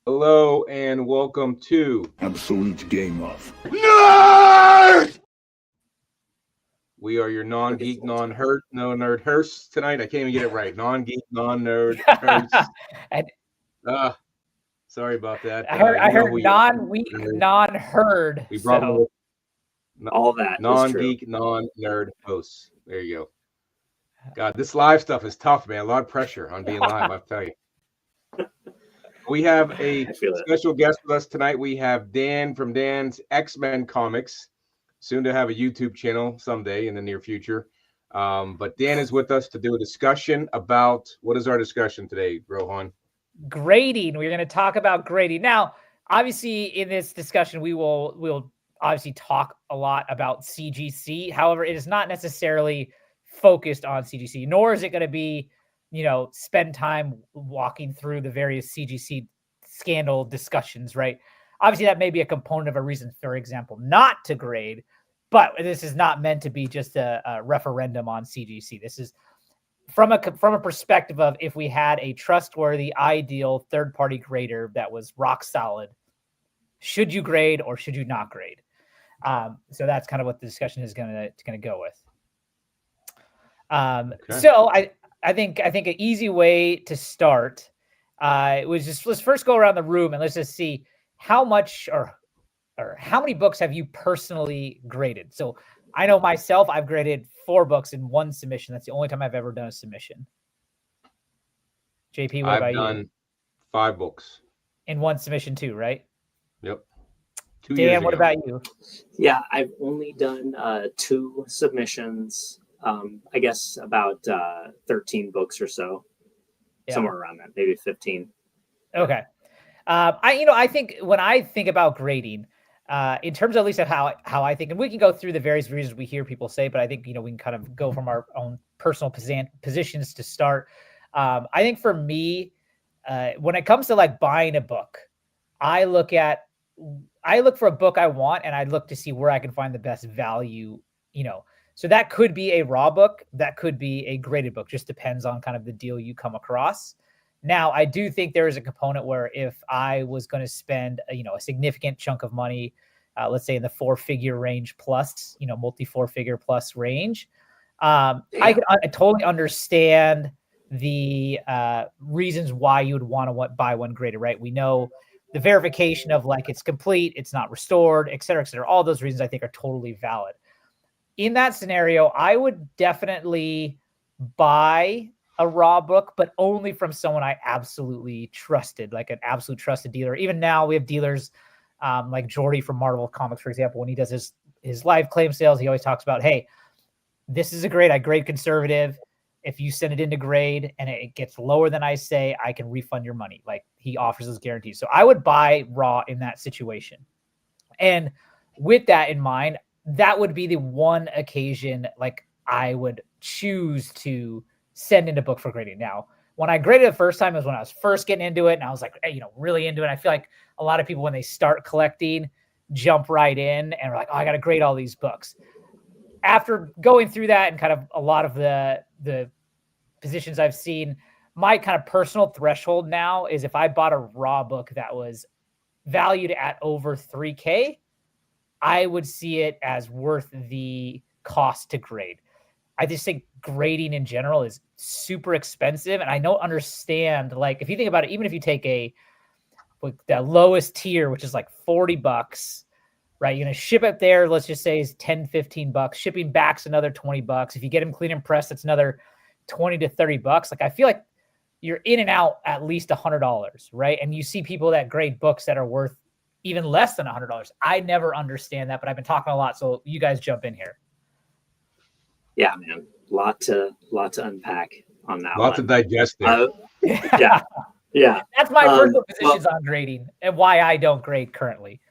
Hello and welcome to Absolute Game Off. Nerd. We are your non-geek, non-hurt, no nerd hearse tonight. I can't even get it right. Non-geek, non-nerd hearse. And Ah, sorry about that. I You know heard who you non-weak, are. non-heard. We brought So All that non-geek, non-nerd hosts. There you go. God, this live stuff is tough, man. A lot of pressure on being live, I'll tell you. We have a special guest with us tonight. We have Dan from Dan's X-Men Comics, soon to have a YouTube channel someday in the near future. But Dan is with us to do a discussion about, what is our discussion today, Rohan? grading. We're going to talk about grading. Now, obviously, in this discussion, we'll obviously talk a lot about CGC. However, it is not necessarily focused on CGC, nor is it going to be, spend time walking through the various CGC scandal discussions, right? Obviously, that may be a component of a reason, for example, not to grade, but this is not meant to be just a referendum on CGC. This is from a perspective of if we had a trustworthy, ideal third-party grader that was rock solid, should you grade or should you not grade? So that's kind of what the discussion is going to go with. Okay. So I think an easy way to start was just, let's first go around the room and let's just see how much or how many books have you personally graded? So I know myself, I've graded 4 books in one submission. That's the only time I've ever done a submission. JP, what about you? I've done 5 books. In one submission too, right? Yep. Dan, what about you? Yeah, I've only done 2 submissions. I guess about 13 books or so. Yeah. Somewhere around that, maybe 15. Okay. I think when I think about grading, in terms of at least of how I think, and we can go through the various reasons we hear people say, but I think, we can kind of go from our own personal positions to start. I think for me, when it comes to like buying a book, I look for a book I want and I look to see where I can find the best value, So that could be a raw book. That could be a graded book. Just depends on kind of the deal you come across. Now, I do think there is a component where if I was going to spend, a significant chunk of money, let's say in the 4-figure range plus, multi 4-figure plus range, I totally understand the reasons why you would want to buy one graded, right? We know the verification of like it's complete, it's not restored, et cetera, et cetera. All those reasons I think are totally valid. In that scenario, I would definitely buy a raw book, but only from someone I absolutely trusted, like an absolute trusted dealer. Even now we have dealers like Jordy from Marvel Comics, for example, when he does his live claim sales, he always talks about, hey, this is a grade. I grade conservative. If you send it into grade and it gets lower than I say, I can refund your money. Like he offers those guarantees. So I would buy raw in that situation. And with that in mind, that would be the one occasion like I would choose to send in a book for grading. Now, when I graded the first time was when I was first getting into it, and I was like, really into it. I feel like a lot of people, when they start collecting, jump right in and are like, oh, I got to grade all these books. After going through that and kind of a lot of the positions I've seen, my kind of personal threshold now is if I bought a raw book that was valued at over $3,000, I would see it as worth the cost to grade. I just think grading in general is super expensive. And I don't understand, like, if you think about it, even if you take the lowest tier, which is like $40, right? You're going to ship it there. Let's just say is $10, $15. Shipping back's another $20. If you get them clean and pressed, it's another $20 to $30. Like, I feel like you're in and out at least $100, right? And you see people that grade books that are worth even less than $100. I never understand that, but I've been talking a lot. So you guys jump in here. Yeah, man. Lot to unpack on that. Lots of digesting. Yeah. That's my personal positions on grading and why I don't grade currently.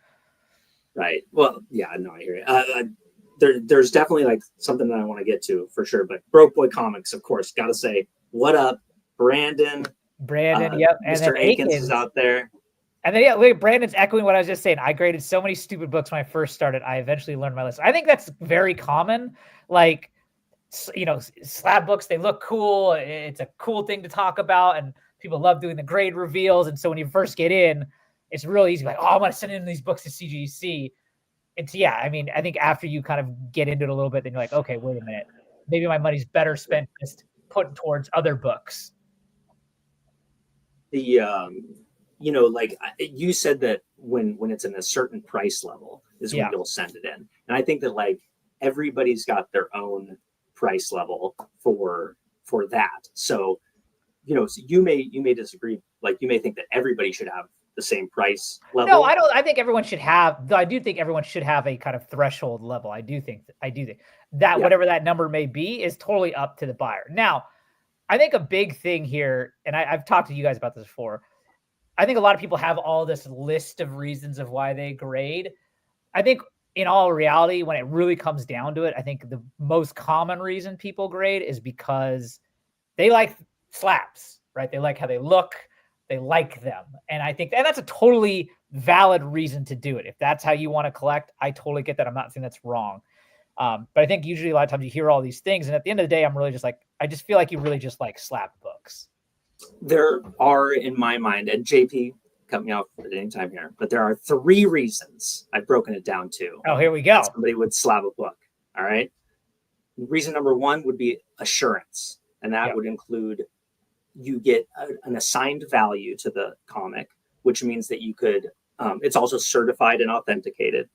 Right. Well, yeah, no, I hear it. There's definitely like something that I want to get to for sure. But Broke Boy Comics, of course, got to say, what up, Brandon? Yep. And Mr. Akins is out there. And then, Brandon's echoing what I was just saying. I graded so many stupid books when I first started. I eventually learned my lesson. I think that's very common. Like, slab books, they look cool. It's a cool thing to talk about. And People love doing the grade reveals. And so when you first get in, it's really easy. Like, oh, I'm going to send in these books to CGC. It's, yeah, I mean, I think after you kind of get into it a little bit, then you're like, okay, wait a minute. Maybe my money's better spent just put towards other books. The, you know, like you said that when it's in a certain price level is when you'll send it in. And I think that like everybody's got their own price level for that. So, you know, so you may disagree. Like you may think that everybody should have the same price level. No, I don't. I think everyone should have. I do think everyone should have a kind of threshold level. I do think that whatever that number may be is totally up to the buyer. Now, I think a big thing here, and I've talked to you guys about this before. I think a lot of people have all this list of reasons of why they grade. I think in all reality, when it really comes down to it, I think the most common reason people grade is because they like slabs, right? They like how they look. They like them. And I think, and that's a totally valid reason to do it. If that's how you want to collect, I totally get that. I'm not saying that's wrong. But I think usually a lot of times you hear all these things. And at the end of the day, I'm really just like, I just feel like you really just like slab books. There are, in my mind, and JP, cut me off at any time here, but there are 3 reasons I've broken it down to. Oh, here we go. Somebody would slab a book. All right. Reason number 1 would be assurance. And that would include you get an assigned value to the comic, which means that you could, it's also certified and authenticated.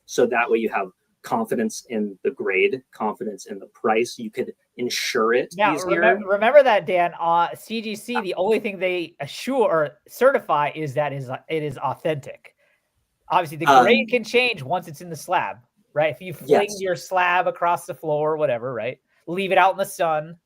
So that way you have confidence in the grade, confidence in the price. You could insure it easier. Remember that, Dan. CGC, the only thing they assure or certify is that it is authentic. Obviously, the grade can change once it's in the slab, right? If you fling your slab across the floor or whatever, right? Leave it out in the sun.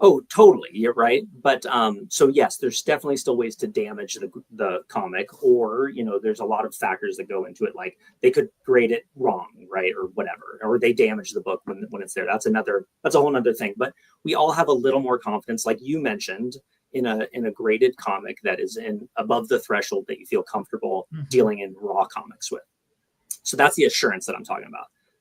Oh, totally. You're right. But so yes, there's definitely still ways to damage the comic, or, you know, there's a lot of factors that go into it. Like they could grade it wrong, right? Or whatever, or they damage the book when it's there. That's a whole nother thing. But we all have a little more confidence, like you mentioned, in a graded comic that is above the threshold that you feel comfortable dealing in raw comics with. So that's the assurance that I'm talking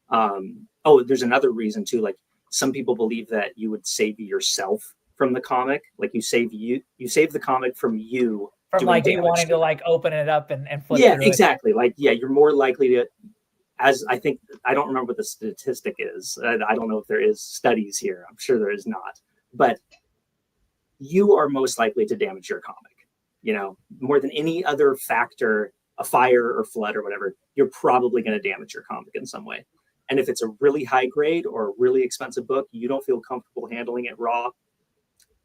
about. There's another reason too, like, some people believe that you would save yourself from the comic. Like you save the comic from you. From like you wanting to like open it up and flip through exactly. It. Like, you're more likely to, as I think, I don't remember what the statistic is. I don't know if there is studies here. I'm sure there is not, but you are most likely to damage your comic, you know, more than any other factor, a fire or flood or whatever, you're probably going to damage your comic in some way. And if it's a really high grade or a really expensive book, you don't feel comfortable handling it raw,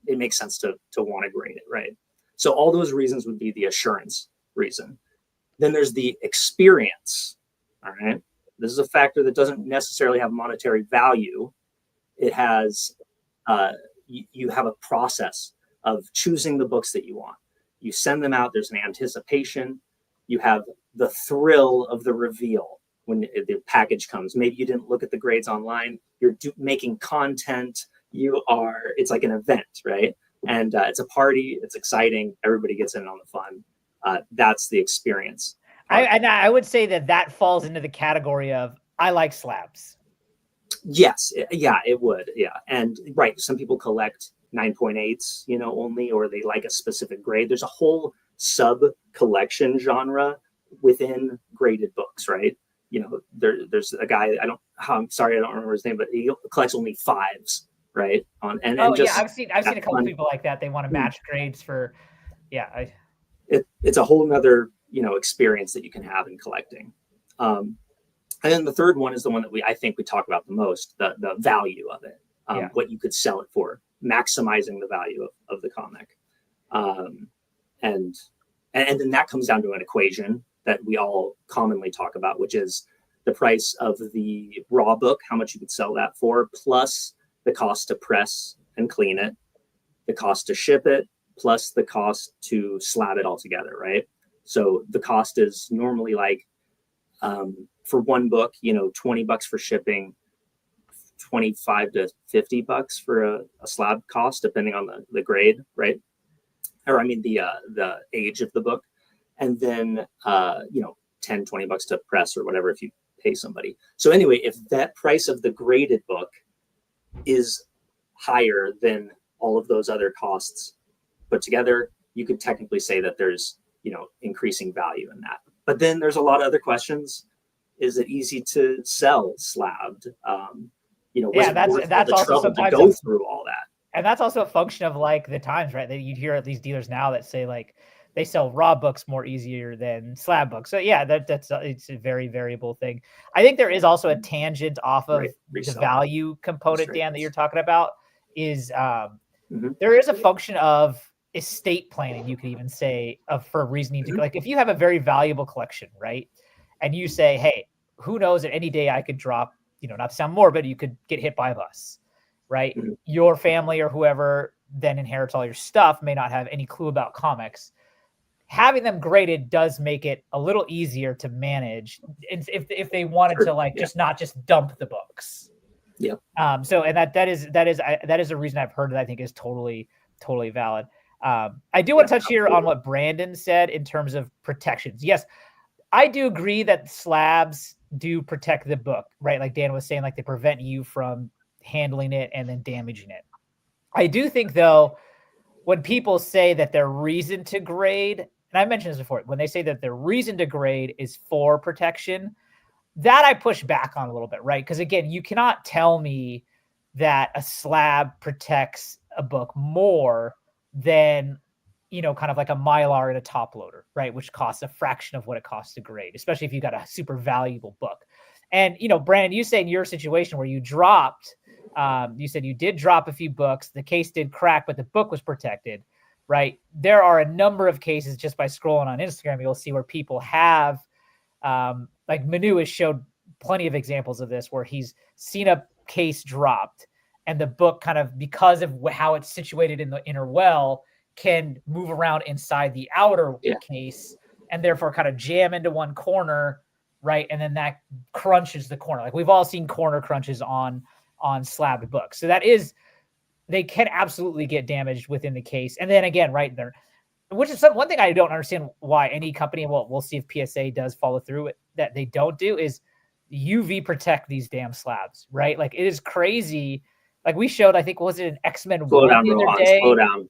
it makes sense to want to grade it, right? So all those reasons would be the assurance reason. Then there's the experience, all right? This is a factor that doesn't necessarily have monetary value. It has, you have a process of choosing the books that you want. You send them out, there's an anticipation. You have the thrill of the reveal. When the package comes, maybe you didn't look at the grades online, you're making content, it's like an event, right? And it's a party, it's exciting, everybody gets in on the fun. That's the experience. I would say that falls into the category of, I like slabs. Yes, yeah, it would, yeah. And right, some people collect 9.8s, you know, only, or they like a specific grade. There's a whole sub collection genre within graded books, right? You know, there's a guy, I'm sorry, I don't remember his name, but he collects only 5s, right? I've seen a couple of people like that. They want to match grades for, it's a whole nother, you know, experience that you can have in collecting. And then the third one is the one that I think we talk about the most, the value of it, what you could sell it for, maximizing the value of the comic. And then that comes down to an equation that we all commonly talk about, which is the price of the raw book, how much you could sell that for, plus the cost to press and clean it, the cost to ship it, plus the cost to slab it all together, right? So the cost is normally like, for one book, you know, $20 for shipping, $25 to $50 for a slab cost, depending on the grade, right? Or I mean the age of the book. And then, you know, $10, $20 to press or whatever if you pay somebody. So anyway, if that price of the graded book is higher than all of those other costs, put together, you could technically say that there's, increasing value in that. But then there's a lot of other questions. Is it easy to sell slabbed? Was it worth that's the also trouble to go through all that? And that's also a function of like the times, right? That you'd hear at these dealers now that say like they sell raw books more easier than slab books. So yeah, it's a very variable thing. I think there is also a tangent off of the value component, Dan, that you're talking about. Is there is a function of estate planning, you could even say, for reasoning to like if you have a very valuable collection, right? And you say, hey, who knows that any day I could drop, not to sound morbid, you could get hit by a bus, right? Your family or whoever then inherits all your stuff may not have any clue about comics. Having them graded does make it a little easier to manage if they wanted to just not just dump the books. Yeah. So, and that is a reason I've heard that I think is totally valid. I do want to touch here on what Brandon said in terms of protections. Yes, I do agree that slabs do protect the book, right? Like Dan was saying, like they prevent you from handling it and then damaging it. I do think, though, when people say that their reason to grade, and I mentioned this before, when they say that their reason to grade is for protection, that I push back on a little bit, right? Because again, you cannot tell me that a slab protects a book more than, kind of like a Mylar and a top loader, right? Which costs a fraction of what it costs to grade, especially if you got a super valuable book. And, Brandon, you say in your situation where you dropped, you said you did drop a few books, the case did crack, but the book was protected, right? There are a number of cases just by scrolling on Instagram, you'll see where people have, like Manu has showed plenty of examples of this, where he's seen a case dropped and the book kind of, because of how it's situated in the inner well, can move around inside the outer case and therefore kind of jam into one corner, right? And then that crunches the corner. Like we've all seen corner crunches on slabbed books. So they can absolutely get damaged within the case. And then again, right there, which is one thing I don't understand why any company, well, we'll see if PSA does follow through it, that they don't do, is UV protect these damn slabs, right? Like it is crazy. Like we showed, I think, was it an X-Men Slow down, the other day? Slow down.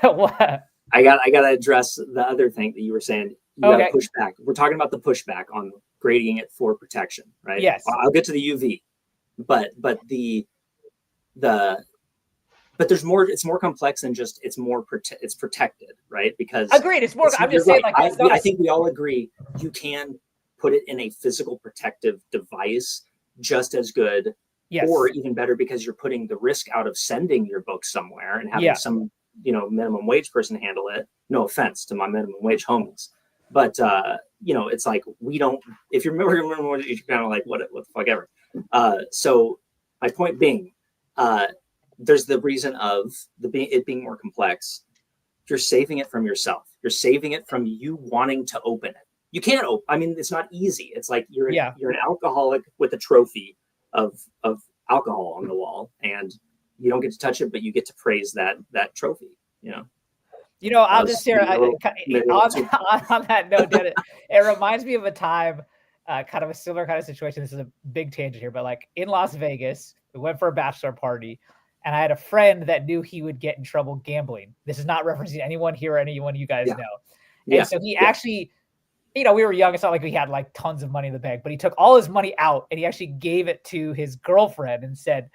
What? I got to address the other thing that you were saying. You got to push back. We're talking about the pushback on grading it for protection, right? Yes. I'll get to the UV, but there's more. It's more complex than just it's protected, right? Because agreed. It's more. I'm just saying, like I think we all agree you can put it in a physical protective device just as good, or even better, because you're putting the risk out of sending your book somewhere and having some minimum wage person handle it. No offense to my minimum wage homies, but it's like we don't. If you remember minimum wage, you're kind of like what the fuck ever. So my point being, there's the reason of it being more complex. You're saving it from yourself. You're saving it from you wanting to open it. You can't open. I mean, it's not easy. It's like you're an alcoholic with a trophy of alcohol on the wall, and you don't get to touch it, but you get to praise that trophy. I'll just share on that note. It reminds me of a time, kind of a similar kind of situation. This is a big tangent here, but like in Las Vegas, we went for a bachelor party, and I had a friend that knew he would get in trouble gambling. This is not referencing anyone here or anyone you guys know. And so he actually, we were young. It's not like we had like tons of money in the bank, but he took all his money out and he actually gave it to his girlfriend and said,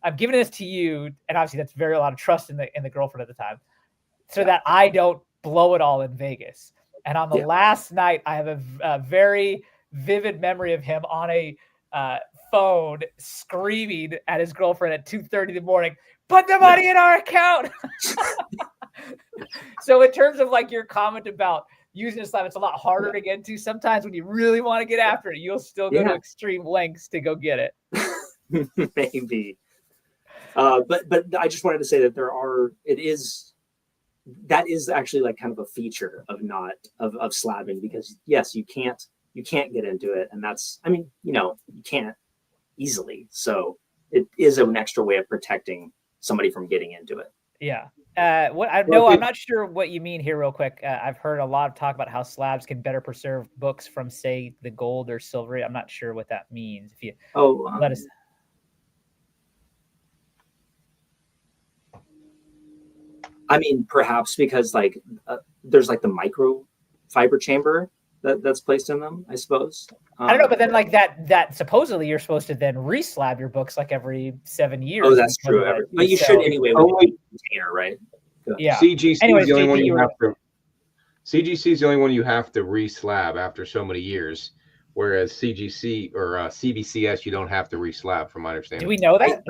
I'm giving this to you. And obviously that's a lot of trust in the girlfriend at the time, so that I don't blow it all in Vegas. And on the last night, I have a very vivid memory of him on a phone screaming at his girlfriend at 2:30 in the morning, put the money in our account. So in terms of like your comment about using a slab, it's a lot harder to get to. Sometimes when you really want to get after it, you'll still go to extreme lengths to go get it. Maybe. But I just wanted to say that that is actually like kind of a feature of slabbing, because yes, you can't get into it. And that's, you can't easily. So it is an extra way of protecting somebody from getting into it. Yeah. I'm not sure what you mean here real quick. I've heard a lot of talk about how slabs can better preserve books from, say, the gold or silver. I'm not sure what that means. If you let us. I mean, perhaps because like there's like the microfiber chamber that's placed in them, I suppose. I don't know, but then like that supposedly you're supposed to then reslab your books like every 7 years. Oh, that's true. But you should anyway with a container, right? Yeah. CGC Anyways, is the only JP, one you have to. CGC is the only one you have to reslab after so many years, whereas CGC or CBCS you don't have to reslab, from my understanding. Do we know that?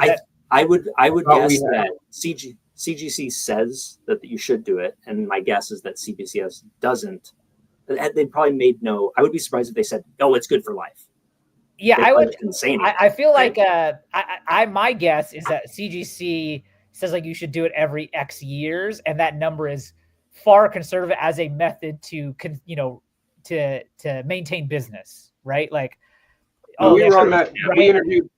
I would guess that CGC says that you should do it, and my guess is that CBCS doesn't. They probably made no. I would be surprised if they said, "Oh, it's good for life." Yeah, I would. Insane. I feel like my guess is that CGC says like you should do it every X years, and that number is far conservative as a method to maintain business, right? Like, we were on that. Right? We interviewed.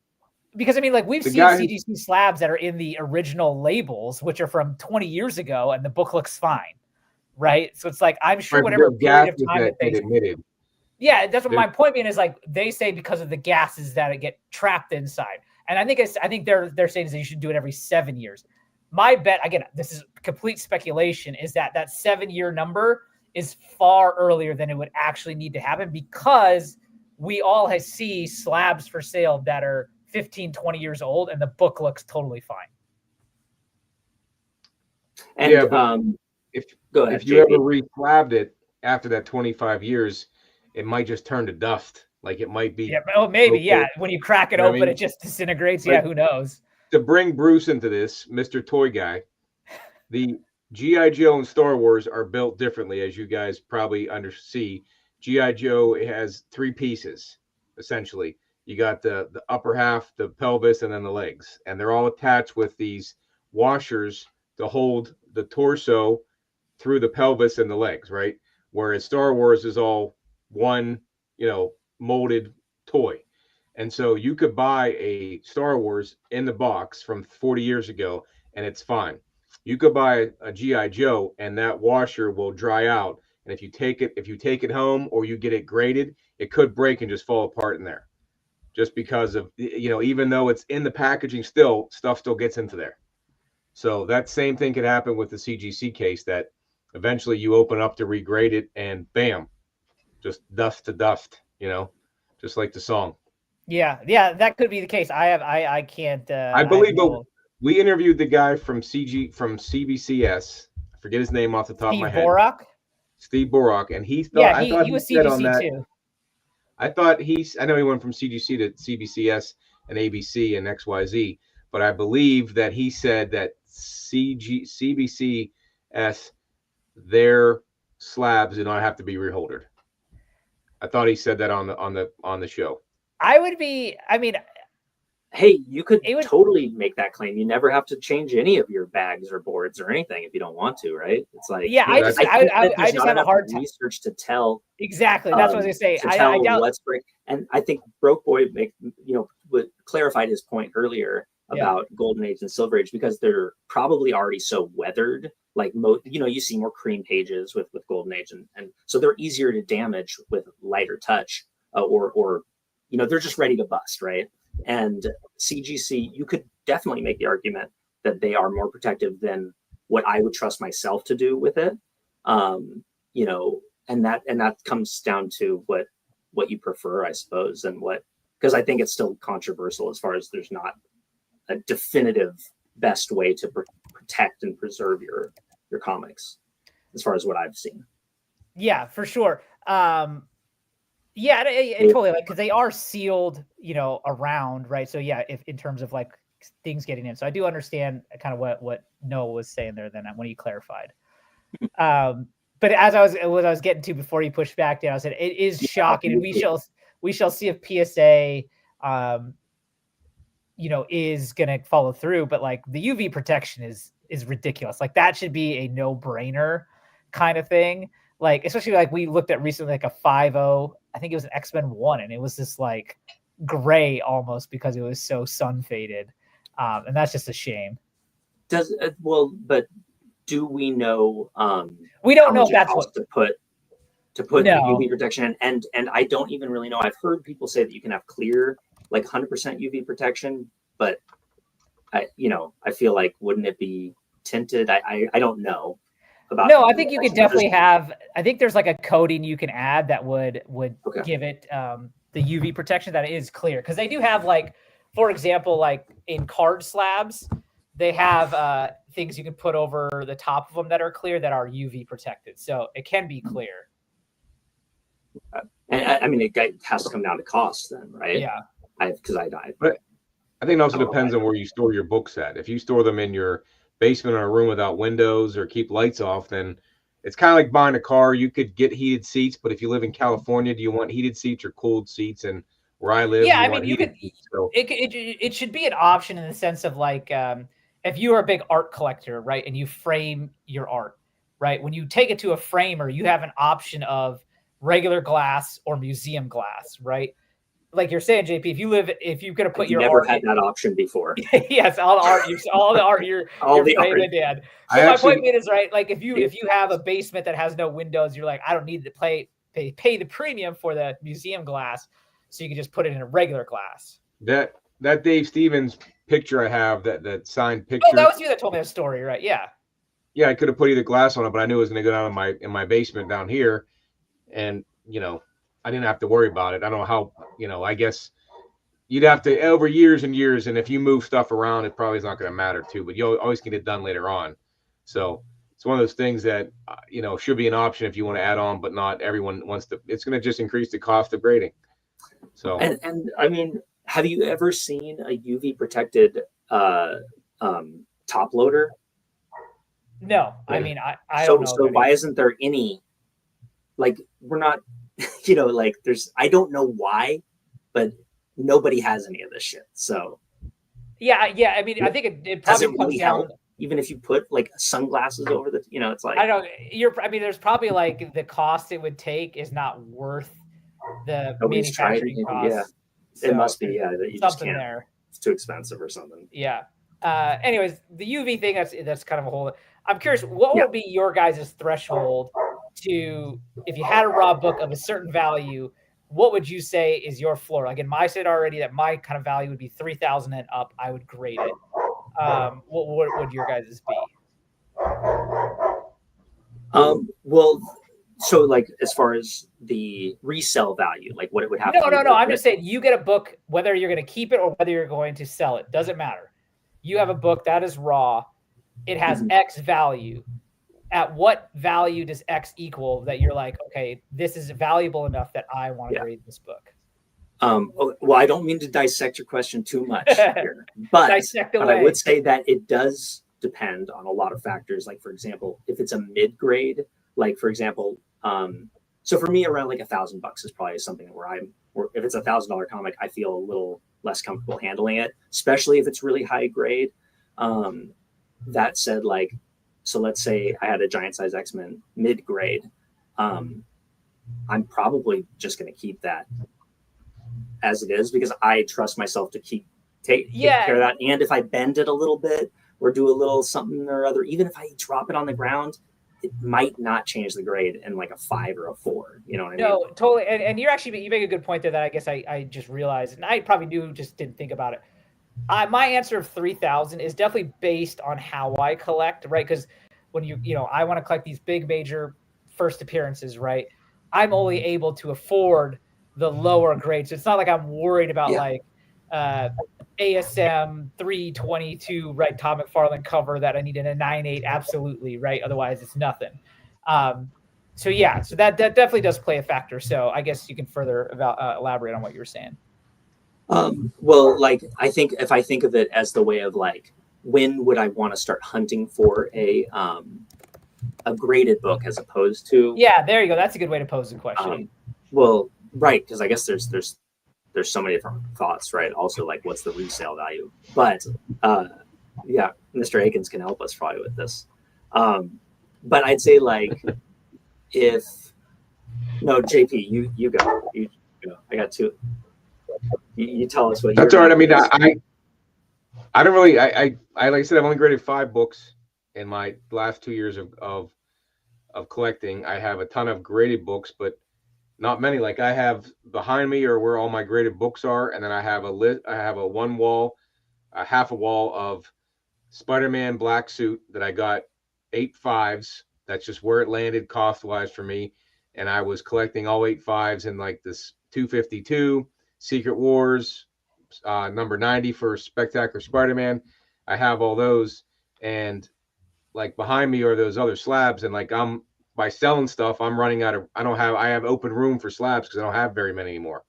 Because I mean, like we've seen CGC slabs that are in the original labels, which are from 20 years ago, and the book looks fine, right? So it's like I'm sure whatever period of time that they admitted. Yeah, that's what my point being is. Like they say because of the gases that get trapped inside, and I think they're saying is that you should do it every 7 years. My bet, again, this is complete speculation, is that 7-year number is far earlier than it would actually need to happen because we all see slabs for sale that are 15, 20 years old, and the book looks totally fine. And yeah, if you ever re-slabbed it after that 25 years, it might just turn to dust. Like it might be. Yeah, oh, maybe. Yeah, when you crack it open, it just disintegrates. But, yeah, who knows? To bring Bruce into this, Mr. Toy Guy, the G.I. Joe and Star Wars are built differently, as you guys probably see. G.I. Joe has 3 pieces, essentially. You got the upper half, the pelvis, and then the legs. And they're all attached with these washers to hold the torso through the pelvis and the legs, right? Whereas Star Wars is all one, molded toy. And so you could buy a Star Wars in the box from 40 years ago, and it's fine. You could buy a G.I. Joe, and that washer will dry out. And if you take it home or you get it graded, it could break and just fall apart in there. Just because of, even though it's in the packaging stuff still gets into there. So that same thing could happen with the CGC case, that eventually you open up to regrade it and bam, just dust to dust, just like the song. Yeah, that could be the case. I can't. I believe we interviewed the guy from CBCS. I forget his name off the top of my head. Steve Borak, and he thought. Yeah, he was CGC too. I thought I know he went from CGC to CBCS and ABC and XYZ, but I believe that he said that CBCS, their slabs do not have to be reholdered. I thought he said that on the show. Hey, you could totally make that claim. You never have to change any of your bags or boards or anything if you don't want to, right? It's like, yeah, I just have a hard time research to tell. Exactly, that's what I was gonna say. I doubt what's break. And I think Broke Boy clarified his point earlier about Golden Age and Silver Age because they're probably already so weathered. Like you see more cream pages with Golden Age, and so they're easier to damage with lighter touch, or they're just ready to bust, right? And CGC, you could definitely make the argument that they are more protective than what I would trust myself to do with it. And that comes down to what you prefer, I suppose, and because I think it's still controversial as far as there's not a definitive best way to protect and preserve your comics, as far as what I've seen. Yeah, for sure. Yeah, totally. Like, because they are sealed, around, right? So yeah, if in terms of like things getting in, so I do understand kind of what Noah was saying there. Then when he clarified, but as I was getting to before he pushed back down, I said it is shocking, and we shall see if PSA, is going to follow through. But like the UV protection is ridiculous. Like that should be a no-brainer kind of thing. Like, especially like we looked at recently, like a 5.0, I think it was an X-Men 1, and it was this like gray almost because it was so sun faded. And that's just a shame. But do we know? We don't know if that's what to put UV protection, and I don't even really know. I've heard people say that you can have clear, like 100% UV protection, but I feel like wouldn't it be tinted? I don't know about. No, I think you could definitely have. I think there's like a coating you can add that would Okay. give it the UV protection that is clear, because they do have, like, for example, like in card slabs, they have things you can put over the top of them that are clear that are UV protected, so it can be clear. And I mean, it has to come down to cost then, right? Yeah. Because But I think it also depends on where you store your books at. If you store them in your basement or a room without windows or keep lights off, then it's kind of like buying a car. You could get heated seats, but if you live in California, do you want heated seats or cooled seats? And where I live, Yeah, you I want mean, you heated could. seats. So It should be an option in the sense of, like, if you are a big art collector, right, and you frame your art, right, when you take it to a framer, you have an option of regular glass or museum glass, right? Like you're saying, JP, if you're gonna put your never art had that option before. yes, all the art you're framing, Dad. So my point is, right, like if you have a basement that has no windows, you're like, I don't need to pay the premium for the museum glass, so you can just put it in a regular glass. That Dave Stevens picture I have, that signed picture. Oh, that was you that told me that story, right? Yeah. Yeah, I could have put either glass on it, but I knew it was going to go down in my basement down here, and I didn't have to worry about it. I don't know how. I guess you'd have to, over years and years, and if you move stuff around, it probably is not going to matter too. But you always get it done later on. So it's one of those things that should be an option if you want to add on, but not everyone wants to. It's going to just increase the cost of grading. So and I mean, have you ever seen a UV protected top loader? No, I mean, I don't know. So why isn't there any? Like, we're not, like, there's, I don't know why, but nobody has any of this shit. So yeah. I mean, I think it probably comes really down. Help, even if you put like sunglasses over the, it's like, I don't know. I mean, there's probably, like, the cost it would take is not worth the manufacturing cost. Yeah, so it must be. Yeah, that you just can't. There. It's too expensive or something. Yeah. Anyways, the UV thing, that's kind of a whole. I'm curious, what would be your guys' threshold to, if you had a raw book of a certain value, what would you say is your floor? Like, in my said already that my kind of value would be 3,000 and up. I would grade it. What would your guys' be? Well, so, like, as far as the resale value, like what it would have. No. I'm just saying, you get a book, whether you're going to keep it or whether you're going to sell it, doesn't matter. You have a book that is raw. It has X value. At what value does X equal that you're like, okay, this is valuable enough that I want to grade this book? Well, I don't mean to dissect your question too much here, but I would say that it does depend on a lot of factors. Like, for example, if it's a mid-grade, like, for example, so for me, around like $1,000 is probably something where if it's $1,000 comic, I feel a little less comfortable handling it, especially if it's really high grade. That said, like, so let's say I had a Giant Size X-Men mid-grade. I'm probably just going to keep that as it is because I trust myself to take care of that. And if I bend it a little bit or do a little something or other, even if I drop it on the ground, it might not change the grade in like a 5 or a 4. You know what I mean? No, totally. And you make a good point there that I guess I just realized, and I probably just didn't think about it. My answer of 3,000 is definitely based on how I collect, right? Because when I want to collect these big major first appearances, right? I'm only able to afford the lower grade, so it's not like I'm worried about like ASM 322, right? Tom McFarlane cover that I need in a 9.8, absolutely, right? Otherwise, it's nothing. So that definitely does play a factor. So I guess you can further elaborate on what you were saying. Well, like, I think if I think of it as the way of like, when would I want to start hunting for a graded book as opposed to? Yeah, there you go. That's a good way to pose the question. Well, right, because I guess there's so many different thoughts, right? Also, like, what's the resale value? But Mr. Akins can help us probably with this. But I'd say, like, JP, you go. You go. I got two. You tell us what. That's all right. I mean, I don't really. I like I said, I've only graded 5 books in my last 2 years of collecting. I have a ton of graded books, but not many. Like, I have behind me or where all my graded books are, and then I have a half a wall of Spider-Man black suit that I got 8.5s. That's just where it landed cost-wise for me. And I was collecting all 8.5s in like this 252, Secret Wars, number 90 for Spectacular Spider-Man. I have all those. And like behind me are those other slabs. And like by selling stuff, I'm running out of, I have open room for slabs because I don't have very many anymore.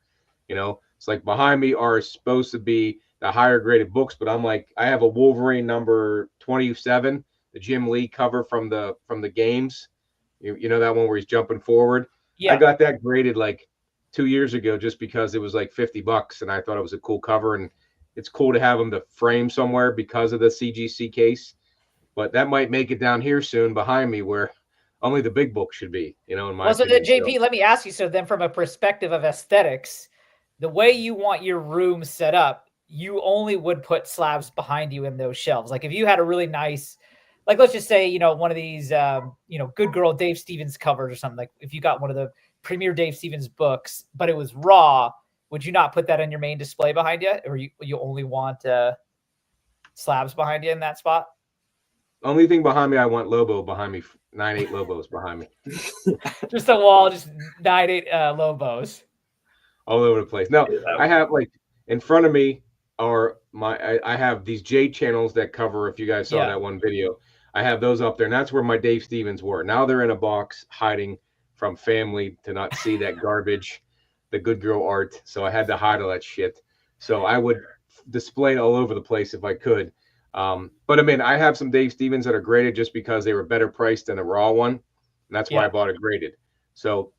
You know, it's like behind me are supposed to be the higher graded books, but I'm like, I have a Wolverine number 27, the Jim Lee cover from the games. You know that one where he's jumping forward. Yeah. I got that graded like 2 years ago just because it was like $50 and I thought it was a cool cover, and it's cool to have them to frame somewhere because of the CGC case. But that might make it down here soon behind me where only the big book should be, you know, in my opinion. So JP, let me ask you, so then from a perspective of aesthetics, the way you want your room set up, you only would put slabs behind you in those shelves. Like if you had a really nice, like let's just say, you know, one of these, you know, Good Girl Dave Stevens covers or something, like if you got one of the premier Dave Stevens books, but it was raw, would you not put that in your main display behind you? Or you only want slabs behind you in that spot? Only thing behind me, I want Lobo behind me, 9.8 Lobos behind me. Just a wall, just 9.8 Lobos. All over the place. No, I have like in front of me are I have these J channels that cover, if you guys saw that one video, I have those up there, and that's where my Dave Stevens were. Now they're in a box hiding from family to not see that garbage, the Good Girl art. So I had to hide all that shit. So I would display it all over the place if I could. But I mean, I have some Dave Stevens that are graded just because they were better priced than a raw one. And that's why I bought it graded. So,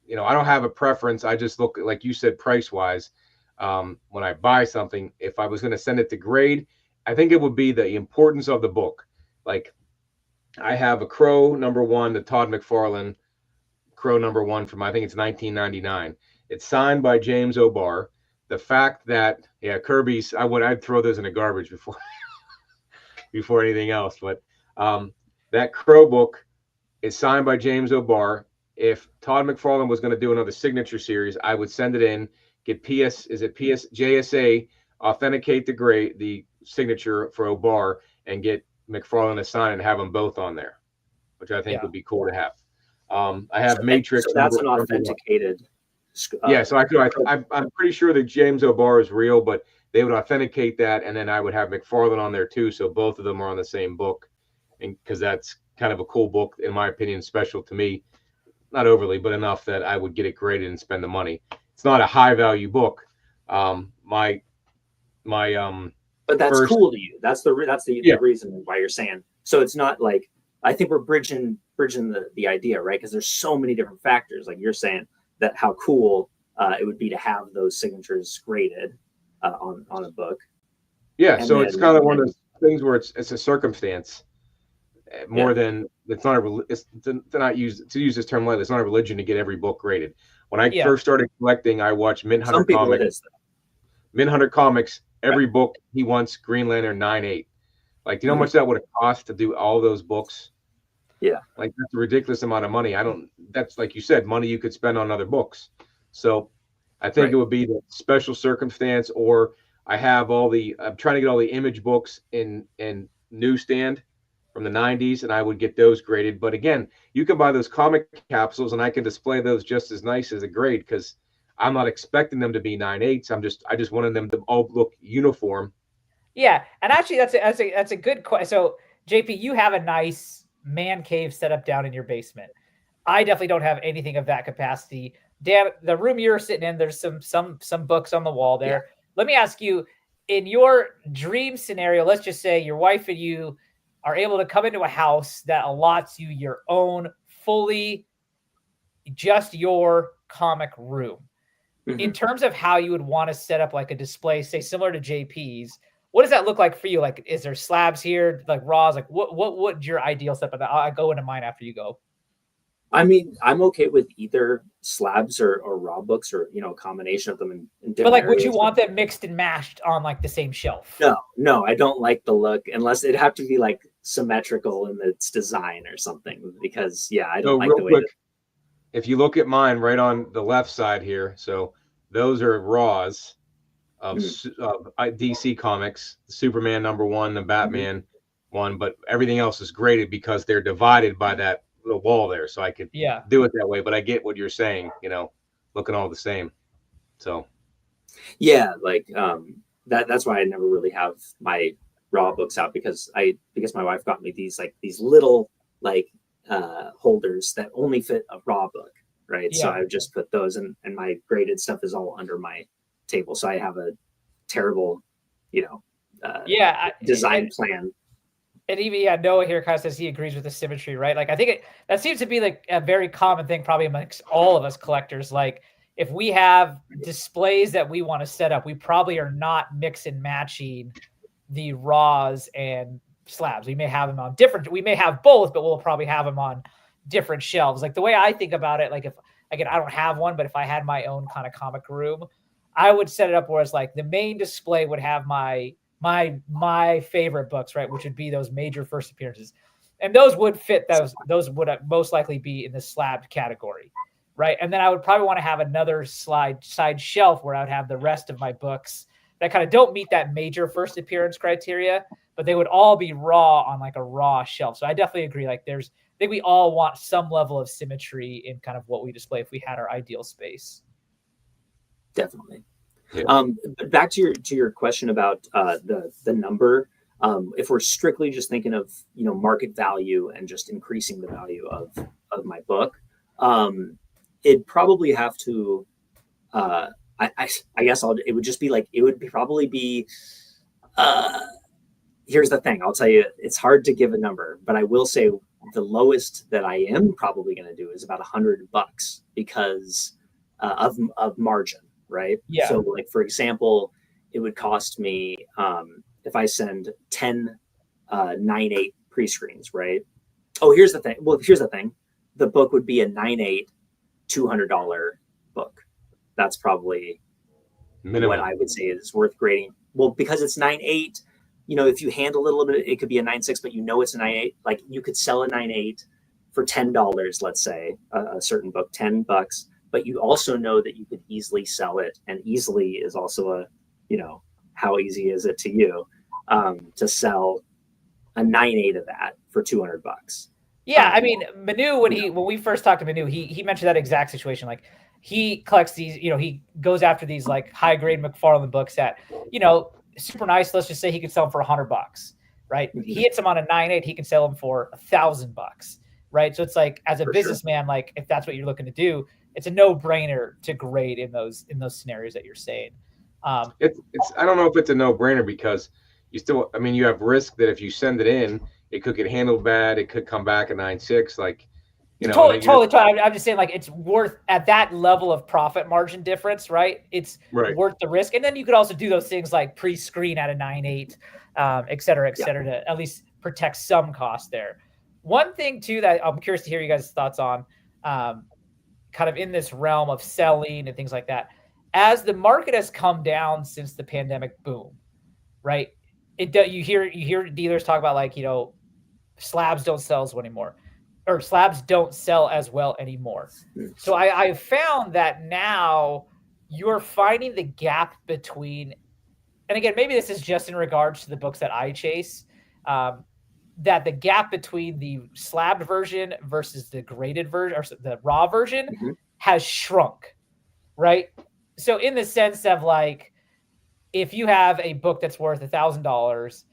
you know, I don't have a preference. I just look, like you said, price wise. When I buy something, if I was going to send it to grade, I think it would be the importance of the book. Like I have a Crow #1, the Todd McFarlane Crow #1 from, I think it's 1999. It's signed by James O'Barr. The fact that, Kirby's, I'd throw those in the garbage before anything else. But that Crow book is signed by James O'Barr. If Todd McFarlane was going to do another signature series, I would send it in, get JSA, authenticate the signature for O'Barr, and get McFarlane to sign and have them both on there, which I think would be cool to have. I have Matrix. So that's an authenticated. So I'm pretty sure that James O'Barr is real, but they would authenticate that, and then I would have McFarlane on there too, so both of them are on the same book, and because that's kind of a cool book, in my opinion, special to me, not overly, but enough that I would get it graded and spend the money. It's not a high value book. But that's cool to you. That's the reason why you're saying. So it's not like, I think we're bridging the idea, right? Because there's so many different factors. Like you're saying that how cool it would be to have those signatures graded on a book. Yeah, and so it's kind of one of those things where it's a circumstance more than it's not to use this term lightly. It's not a religion to get every book graded. When I first started collecting, I watched Mint Hunter Comics. Mint Hunter Comics, every book he wants Green Lantern 9.8. Like, do you know how much that would have cost to do all those books? Yeah, like that's a ridiculous amount of money. That's like you said, money you could spend on other books. So I think it would be the special circumstance, or I'm trying to get all the Image books in newsstand from the 90s, and I would get those graded. But again, you can buy those comic capsules and I can display those just as nice as a grade, because I'm not expecting them to be 9.8s. I just wanted them to all look uniform. Yeah, and actually that's a good question. So JP, you have a nice man cave set up down in your basement. I definitely don't have anything of that capacity. Dan, the room you're sitting in, there's some books on the wall there. Yeah. Let me ask you, in your dream scenario, let's just say your wife and you are able to come into a house that allots you your own fully just your comic room. Mm-hmm. In terms of how you would want to set up like a display, say similar to JP's, what does that look like for you? Like, is there slabs here, like raws? Like, what would your ideal setup? I'll go into mine after you go. I mean, I'm okay with either slabs or raw books, or a combination of them in different. But like, would you want them mixed and mashed on like the same shelf? No, I don't like the look unless it'd have to be like symmetrical in its design or something. Because I don't like the way. If you look at mine right on the left side here, so those are raws of DC Comics, the Superman #1, the Batman, one, but everything else is graded because they're divided by that little wall there. So I could do it that way. But I get what you're saying, looking all the same. So yeah, like that's why I never really have my raw books out, because my wife got me these little holders that only fit a raw book, right? So I would just put those in, and my graded stuff is all under my table. So I have a terrible, design plan. And even Noah here kind of says he agrees with the symmetry, right? Like I think that seems to be like a very common thing probably amongst all of us collectors. Like if we have displays that we want to set up, we probably are not mix and matching the raws and slabs. We may have them on different, we may have both, but we'll probably have them on different shelves. Like the way I think about it, like if, again, I don't have one, but if I had my own kind of comic room, I would set it up where it's like the main display would have my favorite books, right? Which would be those major first appearances. And those would fit, those would most likely be in the slabbed category, right? And then I would probably want to have another side shelf where I would have the rest of my books that kind of don't meet that major first appearance criteria, but they would all be raw on like a raw shelf. So I definitely agree. Like I think we all want some level of symmetry in kind of what we display if we had our ideal space. Definitely. Yeah. Back to your question about the number. If we're strictly just thinking of market value and just increasing the value of my book, it'd probably have to. I guess it would just be like, it would probably be. Here's the thing. I'll tell you, it's hard to give a number, but I will say the lowest that I am probably going to do is about $100 because of margin. Right. Yeah. So like, for example, it would cost me if I send 10 9/8 pre-screens. Right. Oh, here's the thing. Well, here's the thing. The book would be a 9/8 $200 book. That's probably minimum. What I would say is worth grading. Well, because it's 9/8, if you handle it a little bit, it could be a 9/6, but it's a 9/8. Like you could sell a 9/8 for $10, let's say, a certain book, $10. But you also know that you could easily sell it, and easily is also how easy is it to you to sell a 9/8 of that for $200? Yeah, I mean, Manu, when we first talked to Manu, he mentioned that exact situation. Like he collects these, he goes after these like high grade McFarlane books that, super nice. Let's just say he could sell them for $100, right? Mm-hmm. He hits them on a 9/8, he can sell them for $1,000, right? So it's like, as a businessman, like if that's what you're looking to do, it's a no-brainer to grade in those scenarios that you're saying. It's I don't know if it's a no-brainer because you have risk that if you send it in, it could get handled bad. It could come back a 9/6. Like, totally. I'm just saying, like, it's worth at that level of profit margin difference, right? It's worth the risk. And then you could also do those things like pre-screen at a 9/8, et cetera, to at least protect some cost there. One thing too that I'm curious to hear you guys' thoughts on. Kind of in this realm of selling and things like that, as the market has come down since the pandemic boom, right? You hear dealers talk about like, slabs don't sell as well anymore, or slabs don't sell as well anymore. So I found that now you're finding the gap between, and again, maybe this is just in regards to the books that I chase, that the gap between the slabbed version versus the graded version or the raw version has shrunk, right? So in the sense of like, if you have a book that's worth $1,000,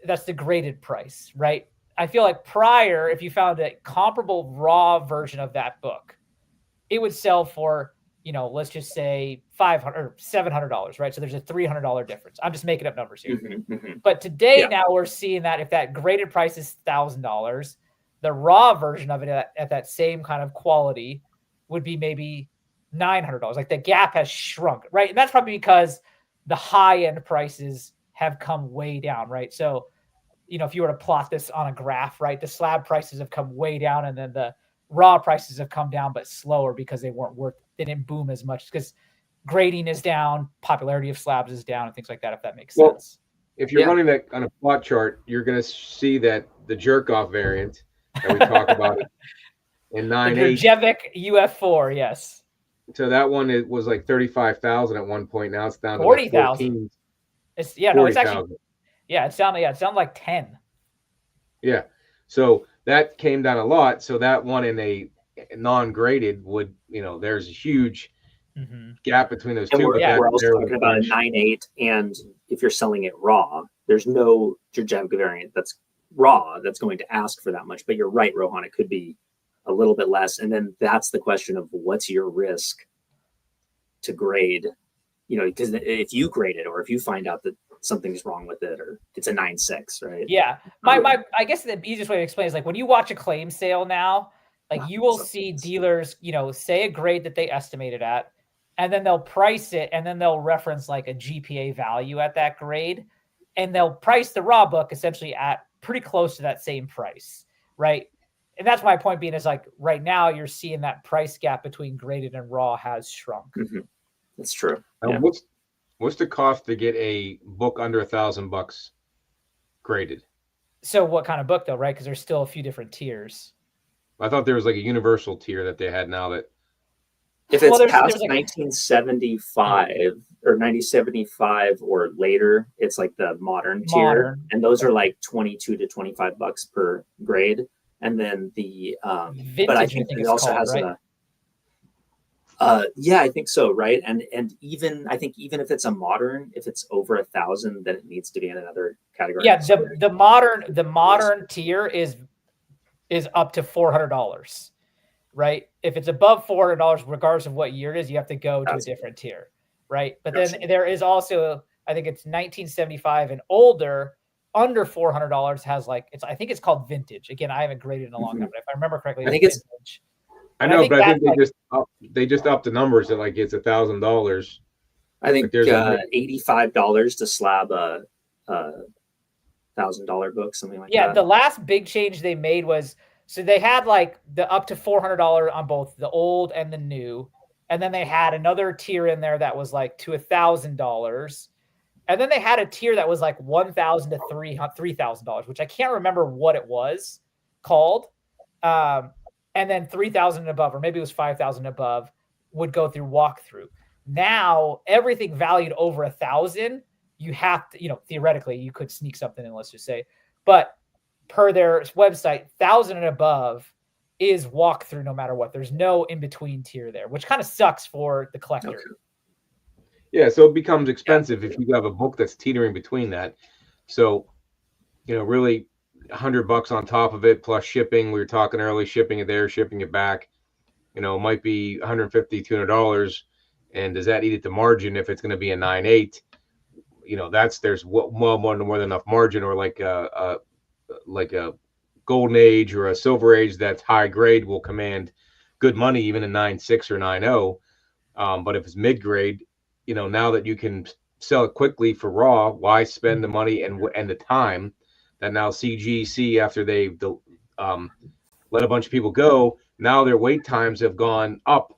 that's the graded price, right? I feel like prior, if you found a comparable raw version of that book, it would sell for, let's just say $500 or $700, right? So there's a $300 difference. I'm just making up numbers here. But today, now we're seeing that if that graded price is $1,000, the raw version of it at that same kind of quality would be maybe $900. Like the gap has shrunk, right? And that's probably because the high end prices have come way down, right? So, if you were to plot this on a graph, right, the slab prices have come way down, and then the raw prices have come down, but slower because they didn't boom as much because grading is down, popularity of slabs is down, and things like that, if that makes sense. If you're running that on a plot chart, you're going to see that the jerk-off variant that we talk about in 9/8. The Jerjevic UF4, yes. So that one, it was like 35,000 at one point. Now it's down to 40,000. It's actually, it's down like 10. Yeah. So that came down a lot. So that one in a non-graded would, there's a huge gap between those And two. we're, But that we're also there talking about a 9.8, and if you're selling it raw, there's no Jajevka variant that's raw that's going to ask for that much. But you're right, Rohan, it could be a little bit less. And then that's the question of what's your risk to grade, because if you grade it or if you find out that something's wrong with it or it's a 9.6, right? Yeah. I guess the easiest way to explain is like when you watch a claim sale now, like you will see dealers, say a grade that they estimated at, and then they'll price it, and then they'll reference like a GPA value at that grade, and they'll price the raw book essentially at pretty close to that same price, right? And that's my point being is like right now you're seeing that price gap between graded and raw has shrunk. Mm-hmm. That's true. Yeah. What's the cost to get a book under $1,000 graded? So what kind of book though, right? Because there's still a few different tiers. I thought there was like a universal tier that they had now that. If it's past 1975 or 1975 or later, it's like the modern tier, and those are like $22 to $25 per grade. And then the Vintage, but I think it also has right? Yeah, I think so, right? And even I think even if it's a modern, if it's over 1,000, then it needs to be in another category. Yeah, the modern tier is up to $400, right? If it's above $400, regardless of what year it is, you have to go to a different tier, right? But then there is also, I think it's 1975 and older, under $400 has like I think it's called vintage. Again, I haven't graded in a long time, but if I remember correctly, I think it's vintage. I know, but I think they just upped the numbers at like it's $1,000. I think there's $85 to slab a $1,000 book, something like that. Yeah, the last big change they made was so they had like the up to $400 on both the old and the new, and then they had another tier in there that was like to $1,000, and then they had a tier that was like $1,000 to $3,000, which I can't remember what it was called. And then 3,000 and above, or maybe it was 5,000 above, would go through walkthrough. Now everything valued over 1,000, you have to, theoretically you could sneak something in, let's just say, but per their website, 1,000 and above is walkthrough no matter what. There's no in between tier there, which kind of sucks for the collector. Okay. Yeah, so it becomes expensive if you have a book that's teetering between that. So, really $100 on top of it plus shipping. We were talking early, shipping it there, shipping it back. It might be $150, $200. And does that eat at the margin if it's going to be a 9.8? There's more than enough margin, or like a golden age or a silver age that's high grade will command good money, even a 9.6 or 9.0. But if it's mid grade, now that you can sell it quickly for raw, why spend the money and the time that now CGC, after they've let a bunch of people go, now their wait times have gone up.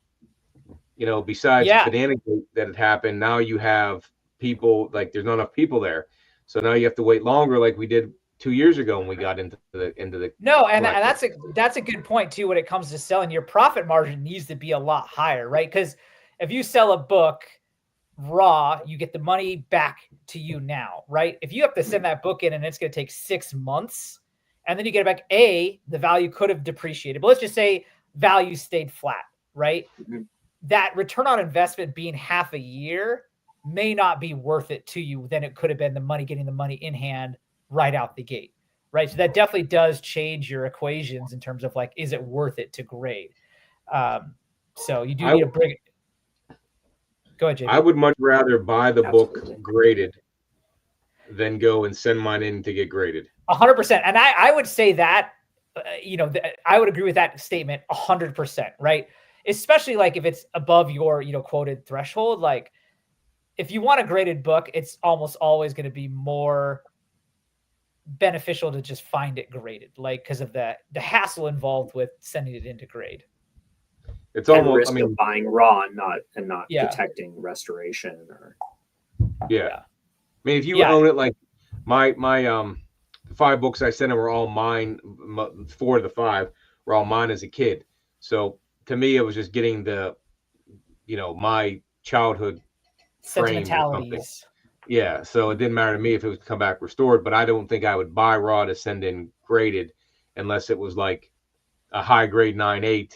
Besides Banana Gate that had happened, now you have people, like there's not enough people there. So now you have to wait longer, like we did 2 years ago when we got into the No, and that's a good point too when it comes to selling. Your profit margin needs to be a lot higher, right? Because if you sell a book raw, you get the money back to you now, right? If you have to send that book in and it's going to take 6 months and then you get it back, the value could have depreciated, but let's just say value stayed flat, right? Mm-hmm. That return on investment being half a year may not be worth it to you than it could have been getting the money in hand right out the gate, right? So that definitely does change your equations in terms of like, is it worth it to grade? So you do need to bring it. Go ahead, JB. I would much rather buy the book graded than go and send mine in to get graded. 100%. And I would say that, I would agree with that statement 100%, right? Especially like if it's above your, quoted threshold. Like if you want a graded book, it's almost always going to be more beneficial to just find it graded, like because of the hassle involved with sending it into grade. It's almost of buying raw and not protecting restoration or I mean, if you own it, like my 5 books I sent them were all mine. 4 of the 5 were all mine as a kid. So to me, it was just getting the my childhood frame or something. Yeah, so it didn't matter to me if it was come back restored, but I don't think I would buy raw to send in graded unless it was like a high grade 9.8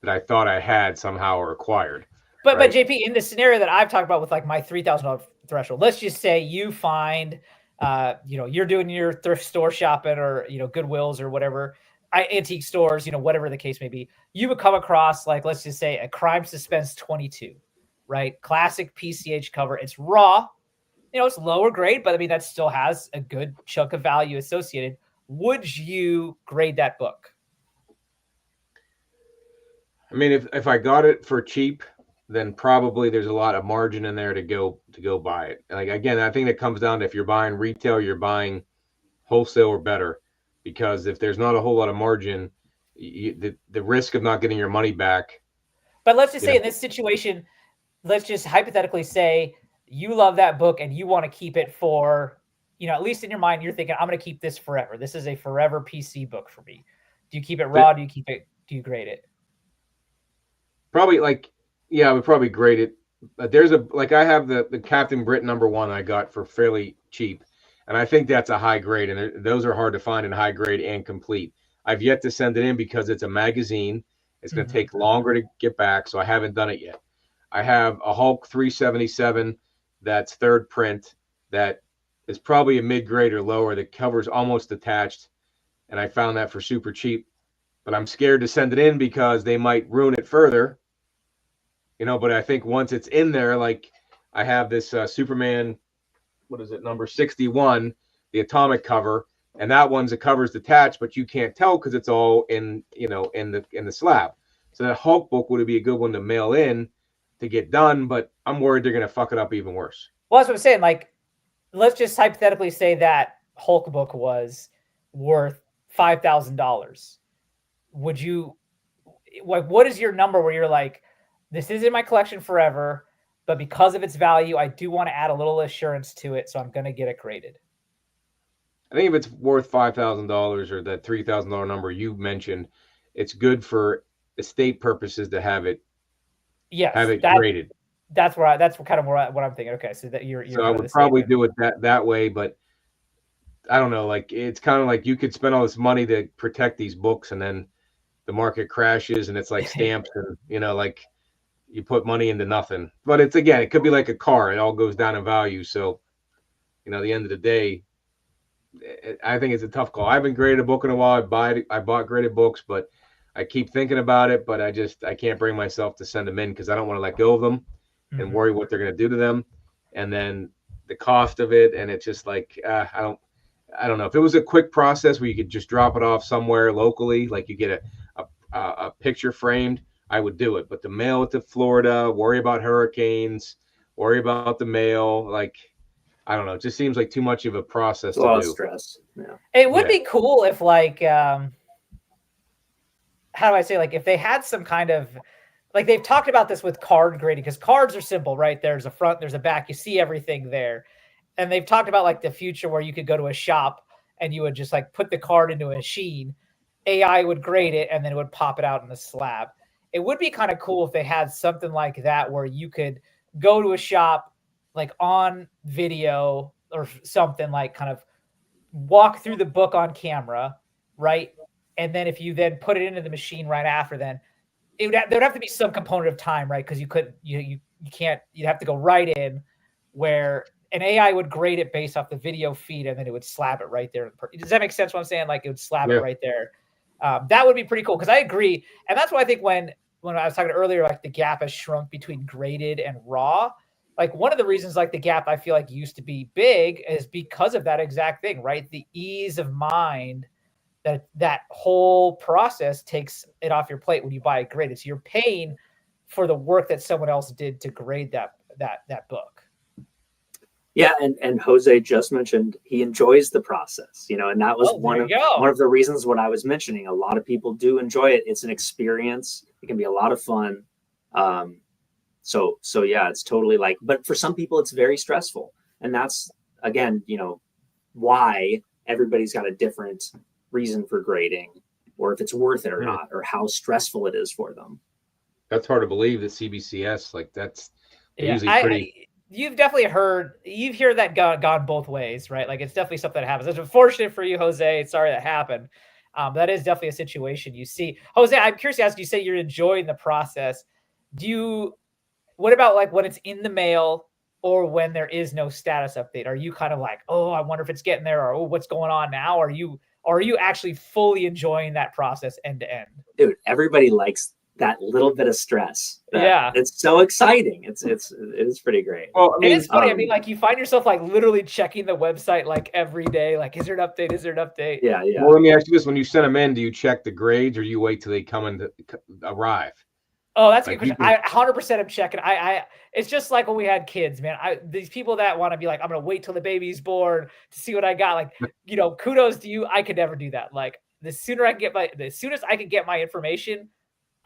that I thought I had somehow or acquired. But right? JP, in the scenario that I've talked about with like my $3,000 threshold, let's just say you find, you're doing your thrift store shopping or Goodwills or whatever, antique stores, whatever the case may be. You would come across like, let's just say, a Crime Suspense 22, right? Classic PCH cover. It's raw. It's lower grade, but I mean that still has a good chunk of value associated. Would you grade that book? I mean, if I got it for cheap, then probably there's a lot of margin in there to go buy it. Like again, I think it comes down to if you're buying retail, you're buying wholesale or better, because if there's not a whole lot of margin, the risk of not getting your money back. But let's just say in this situation, let's just hypothetically say you love that book and you want to keep it for, at least in your mind, you're thinking, I'm going to keep this forever. This is a forever PC book for me. Do you keep it raw? Do you grade it? Probably I would probably grade it. There's I have the Captain Britain #1 I got for fairly cheap. And I think that's a high grade. And those are hard to find in high grade and complete. I've yet to send it in because it's a magazine. It's going to take longer to get back. So I haven't done it yet. I have a Hulk 377 that's third print that is probably a mid-grade or lower. The cover's almost detached. And I found that for super cheap. But I'm scared to send it in because they might ruin it further. But I think once it's in there, like I have this Superman, what is it, number 61, the atomic cover, and that the cover's detached, but you can't tell because it's all in the slab. So that Hulk book would be a good one to mail in to get done, but I'm worried they're gonna fuck it up even worse. Well, that's what I'm saying. Like, let's just hypothetically say that Hulk book was worth $5,000. Would you, what is your number where you're like, this is in my collection forever, but because of its value, I do want to add a little assurance to it, so I'm going to get it graded? I think if it's worth $5,000 or that $3,000 number you mentioned, it's good for estate purposes to have it. Yes, have it graded. That's kind of what I'm thinking. Okay, so that you're. So I would probably do it that way, but I don't know. Like it's kind of like you could spend all this money to protect these books, and then the market crashes, and it's like stamps, and you put money into nothing. But it could be like a car. It all goes down in value. So, at the end of the day, I think it's a tough call. I haven't graded a book in a while. I bought graded books, but I keep thinking about it. But I can't bring myself to send them in because I don't want to let go of them and worry what they're going to do to them. And then the cost of it. And it's just like, I don't know. If it was a quick process where you could just drop it off somewhere locally, like you get a picture framed, I would do it. But to mail it to Florida, worry about hurricanes, worry about the mail, I don't know. It just seems like too much of a process to do. A lot of stress. Yeah. It would be cool if how do I say, if they had some kind of, they've talked about this with card grading, because cards are simple, right? There's a front, there's a back, you see everything there. And they've talked about the future where you could go to a shop and you would just put the card into a machine, AI would grade it, and then it would pop it out in the slab. It would be kind of cool if they had something like that where you could go to a shop on video or something, kind of walk through the book on camera, right? And then if you then put it into the machine right after, then there would have to be some component of time, right? Because you can't, you'd have to go right in where an AI would grade it based off the video feed, and then it would slab it right there. Does that make sense what I'm saying? It would slab it right there. That would be pretty cool, because I agree. And that's why I think when I was talking earlier, the gap has shrunk between graded and raw. One of the reasons the gap I feel used to be big is because of that exact thing, right? The ease of mind that whole process takes it off your plate when you buy it graded. So you're paying for the work that someone else did to grade that book. Yeah, and Jose just mentioned he enjoys the process, and that was one of the reasons what I was mentioning. A lot of people do enjoy it. It's an experience. It can be a lot of fun. So yeah, it's totally but for some people it's very stressful. And that's, again, why everybody's got a different reason for grading, or if it's worth it or not, or how stressful it is for them. That's hard to believe that CBCS, that's usually pretty. you've definitely hear that gone both ways, right? Like it's definitely something that happens. It's unfortunate for you, Jose. Sorry that happened. That is definitely a situation you see. Jose, I'm curious to ask you, say you're enjoying the process. What about like when it's in the mail or when there is no status update? Are you kind of like, oh, I wonder if it's getting there, or oh, what's going on now? Are you actually fully enjoying that process end to end? Dude, everybody likes that little bit of stress. Yeah, it's so exciting. It's pretty great. Well, I mean, it is funny. I mean, like you find yourself like literally checking the website like every day. Like, is there an update? Is there an update? Yeah. Well, let me ask you this: when you send them in, do you check the grades, or you wait till they come in to arrive? Oh, that's a good question. I 100% am checking. It's just like when we had kids, man. These people that want to be like, I'm gonna wait till the baby's born to see what I got. Like, kudos to you. I could never do that. Like, the soonest I can get my information,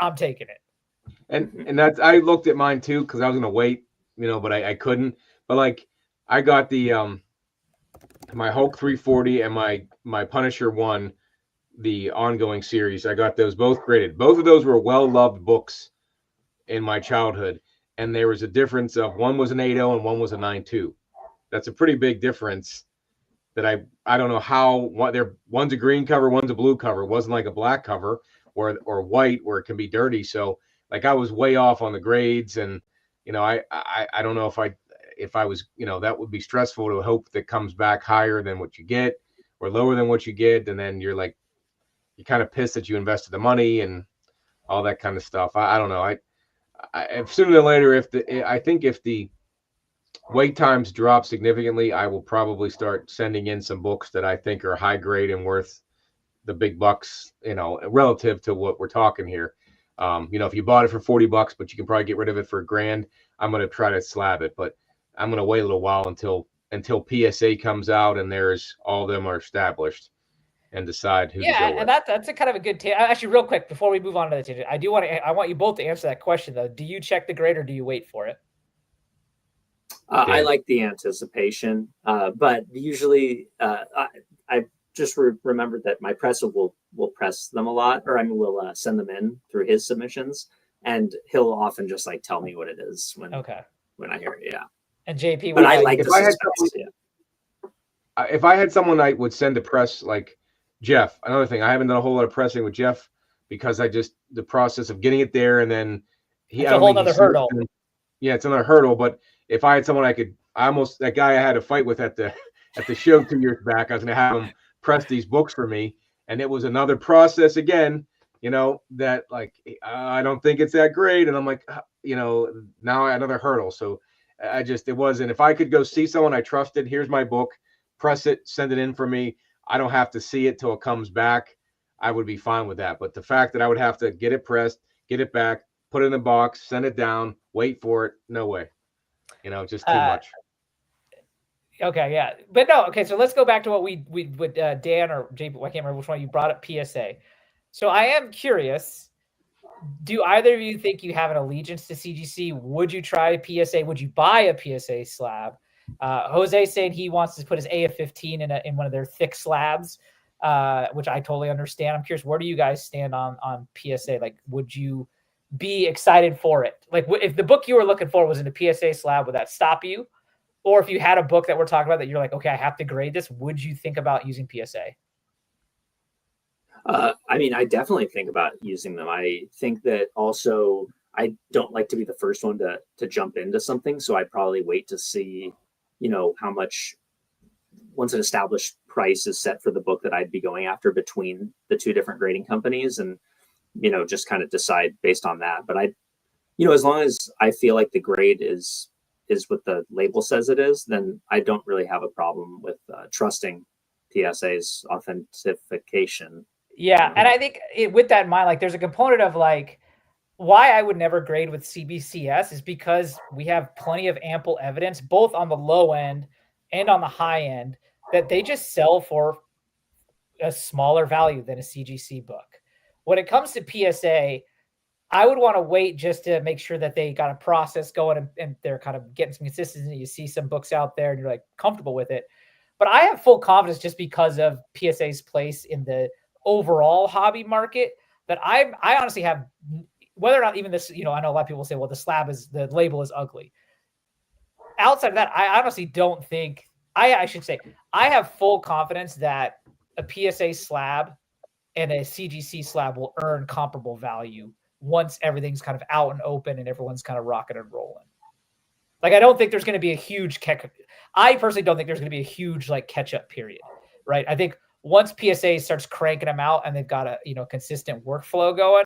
I'm taking it. And that's, I looked at mine too because I was gonna wait, but I couldn't. But like, I got the my Hulk 340 and my Punisher 1, the ongoing series. I got those both graded. Both of those were well loved books in my childhood, and there was a difference of one was an 8.0 and one was a 9.2. That's a pretty big difference. That I don't know how one's a green cover, one's a blue cover. It wasn't like a black cover or white where it can be dirty. So like I was way off on the grades, and I don't know if I was, that would be stressful to hope that comes back higher than what you get or lower than what you get, and then you're kind of pissed that you invested the money and all that kind of stuff. I don't know. I sooner than later, I think if the wait times drop significantly, I will probably start sending in some books that I think are high grade and worth the big bucks, relative to what we're talking here. If you bought it for $40, but you can probably get rid of it for $1,000, I'm going to try to slab it, but I'm going to wait a little while until PSA comes out and there's all of them are established, and decide who to go with. And that's a kind of a good actually, real quick before we move on to the tangent, I want you both to answer that question though. Do you check the grade or do you wait for it? I like the anticipation, but usually I just remembered that my presser will press them a lot, or will send them in through his submissions, and he'll often just like tell me what it is when I hear it. Yeah. And JP, but I like if I had someone I would send to press, like Jeff. Another thing, I haven't done a whole lot of pressing with Jeff because the process of getting it there, and then it's a whole other hurdle. Yeah, it's another hurdle. But if I had someone that guy I had a fight with at the show 2 years back, I was going to have him press these books for me, and it was another process again. That like I don't think it's that great, and I'm like, now another hurdle. So it wasn't. If I could go see someone I trusted, here's my book, press it, send it in for me. I don't have to see it till it comes back. I would be fine with that. But the fact that I would have to get it pressed, get it back, put it in a box, send it down, wait for it, no way. Just too much. Okay, yeah. But no, okay, so let's go back to what we with Dan or JP, I can't remember which one you brought up, PSA. So I am curious, do either of you think you have an allegiance to CGC? Would you try a PSA? Would you buy a PSA slab? Jose saying he wants to put his AF-15 in one of their thick slabs, which I totally understand. I'm curious, where do you guys stand on PSA? Like, would you be excited for it? Like, if the book you were looking for was in a PSA slab, would that stop you? Or if you had a book that we're talking about that you're like, okay, I have to grade this, would you think about using PSA? I definitely think about using them. I think that also I don't like to be the first one to jump into something. So I'd probably wait to see, how much, once an established price is set for the book that I'd be going after between the two different grading companies, and, just kind of decide based on that. But as long as I feel like the grade is what the label says it is, then I don't really have a problem with trusting PSA's authentication. Yeah, and I think with that in mind, like there's a component of like why I would never grade with CBCS is because we have plenty of ample evidence, both on the low end and on the high end, that they just sell for a smaller value than a CGC book. When it comes to PSA, I would want to wait just to make sure that they got a process going and they're kind of getting some consistency. You see some books out there and you're like comfortable with it. But I have full confidence just because of PSA's place in the overall hobby market that I honestly have, whether or not even this, I know a lot of people say, well, the label is ugly. outside of that, I honestly don't think I should say I have full confidence that a PSA slab and a CGC slab will earn comparable value once everything's kind of out and open and everyone's kind of rocking and rolling. Like, I don't think there's going to be a huge I personally don't think there's going to be a huge like catch up period, right? I think once PSA starts cranking them out and they've got a, you know, consistent workflow going,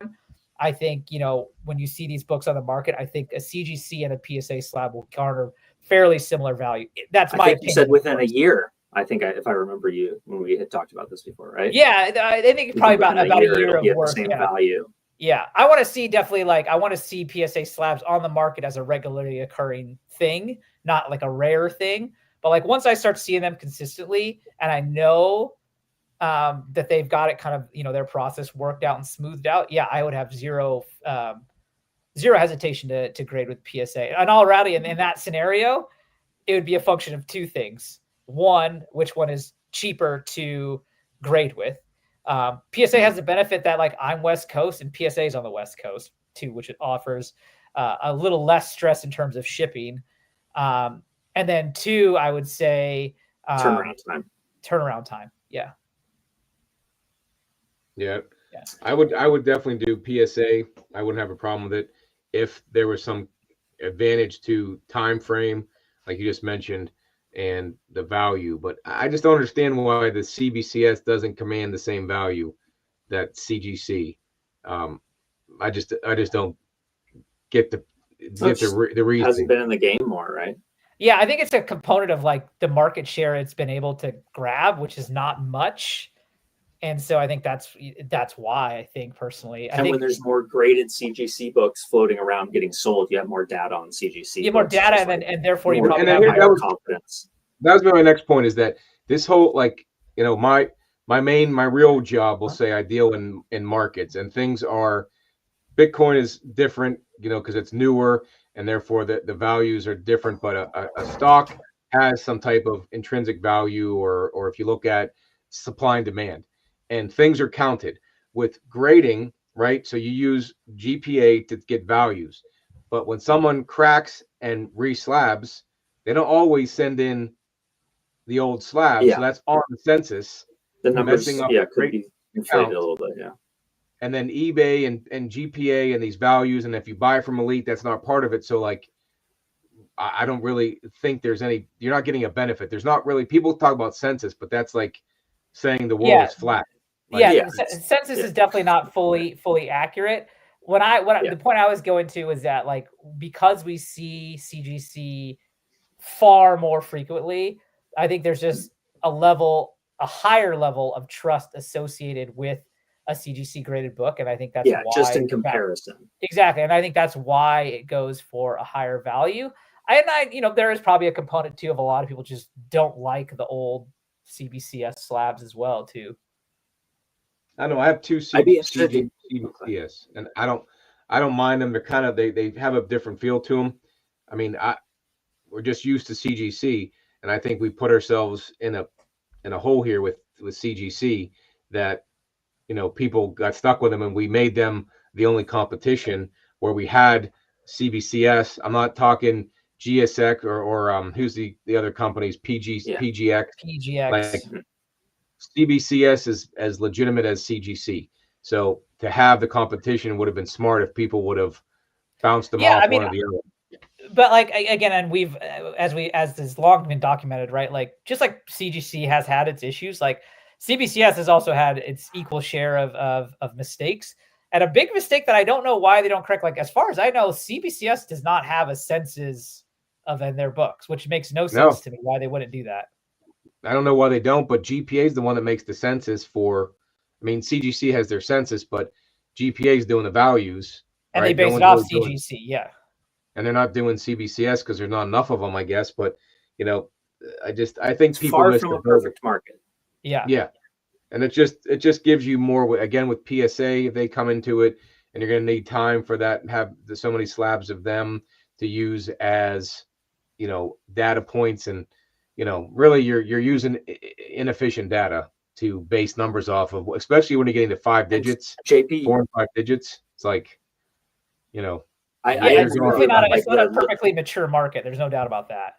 I think, you know, when you see these books on the market, I think a CGC and a PSA slab will garner fairly similar value. That's my opinion. You said within a year. I think if I remember you when we had talked about this before, right? Yeah, I think probably about a year of work. Same value. Yeah, I want to see I want to see PSA slabs on the market as a regularly occurring thing, not like a rare thing. But like once I start seeing them consistently, and I know that they've got it kind of, you know, their process worked out and smoothed out, yeah, I would have zero hesitation to grade with PSA. And already in that scenario, it would be a function of two things. One, which one is cheaper to grade with. PSA has the benefit that like I'm West Coast and PSA is on the West Coast too, which it offers a little less stress in terms of shipping. And then two, I would say turnaround time. Yeah. Yeah. I would definitely do PSA. I wouldn't have a problem with it if there was some advantage to time frame, like you just mentioned, and the value. But I just don't understand why the CBCS doesn't command the same value that CGC. I just don't get the reason. Hasn't been in the game more, right? Yeah, I think it's a component of like the market share it's been able to grab, which is not much. And so I think that's why, I think personally. I think when there's more graded CGC books floating around getting sold, you have more data on CGC. You have more data, and therefore you probably have higher confidence. That was my next point, is that this whole, like, you know, my real job, we'll say, I deal in markets, and things are, Bitcoin is different, you know, because it's newer, and therefore the values are different. But a stock has some type of intrinsic value, or if you look at supply and demand, and things are counted with grading, right? So you use GPA to get values, but when someone cracks and reslabs, they don't always send in the old slab. So that's on the census. The numbers, could be inflated a little bit, And then eBay and GPA and these values, and if you buy from Elite, that's not part of it. So like, I don't really think there's any, you're not getting a benefit. There's not really, people talk about census, but that's like saying the world is flat. Like, census is definitely not fully accurate. The point I was going to is that, like, because we see CGC far more frequently, I think there's just a higher level of trust associated with a CGC graded book, and I think that's why, just in comparison. Exactly, and I think that's why it goes for a higher value. You know, there is probably a component too of a lot of people just don't like the old CBCS slabs as well too. I know I have two CBCS, and I don't mind them. They're kind of they have a different feel to them. I mean, we're just used to CGC, and I think we put ourselves in a hole here with CGC that, you know, people got stuck with them, and we made them the only competition where we had CBCS. I'm not talking GSX or who's the other companies, PGX. Like, CBCS is as legitimate as CGC. So to have the competition would have been smart if people would have bounced them off one or the other. But like, again, and we've, as has long been documented, right? Like, just like CGC has had its issues, like CBCS has also had its equal share of mistakes. And a big mistake that I don't know why they don't correct, like, as far as I know, CBCS does not have a census in their books, which makes no sense to me why they wouldn't do that. I don't know why they don't, but GPA is the one that makes the census for, I mean, CGC has their census, but GPA is doing the values. And they base it off CGC, And they're not doing CBCS because there's not enough of them, I guess. But, you know, I think it's people far from a perfect market. Yeah. And it just gives you more, again, with PSA, if they come into it, and you're going to need time for that, and have so many slabs of them to use as, you know, data points. And, you know, really you're using inefficient data to base numbers off of, especially when you're getting to 5 digits, 4 and 5 digits. It's like, you know, it's not a perfectly mature market. There's no doubt about that.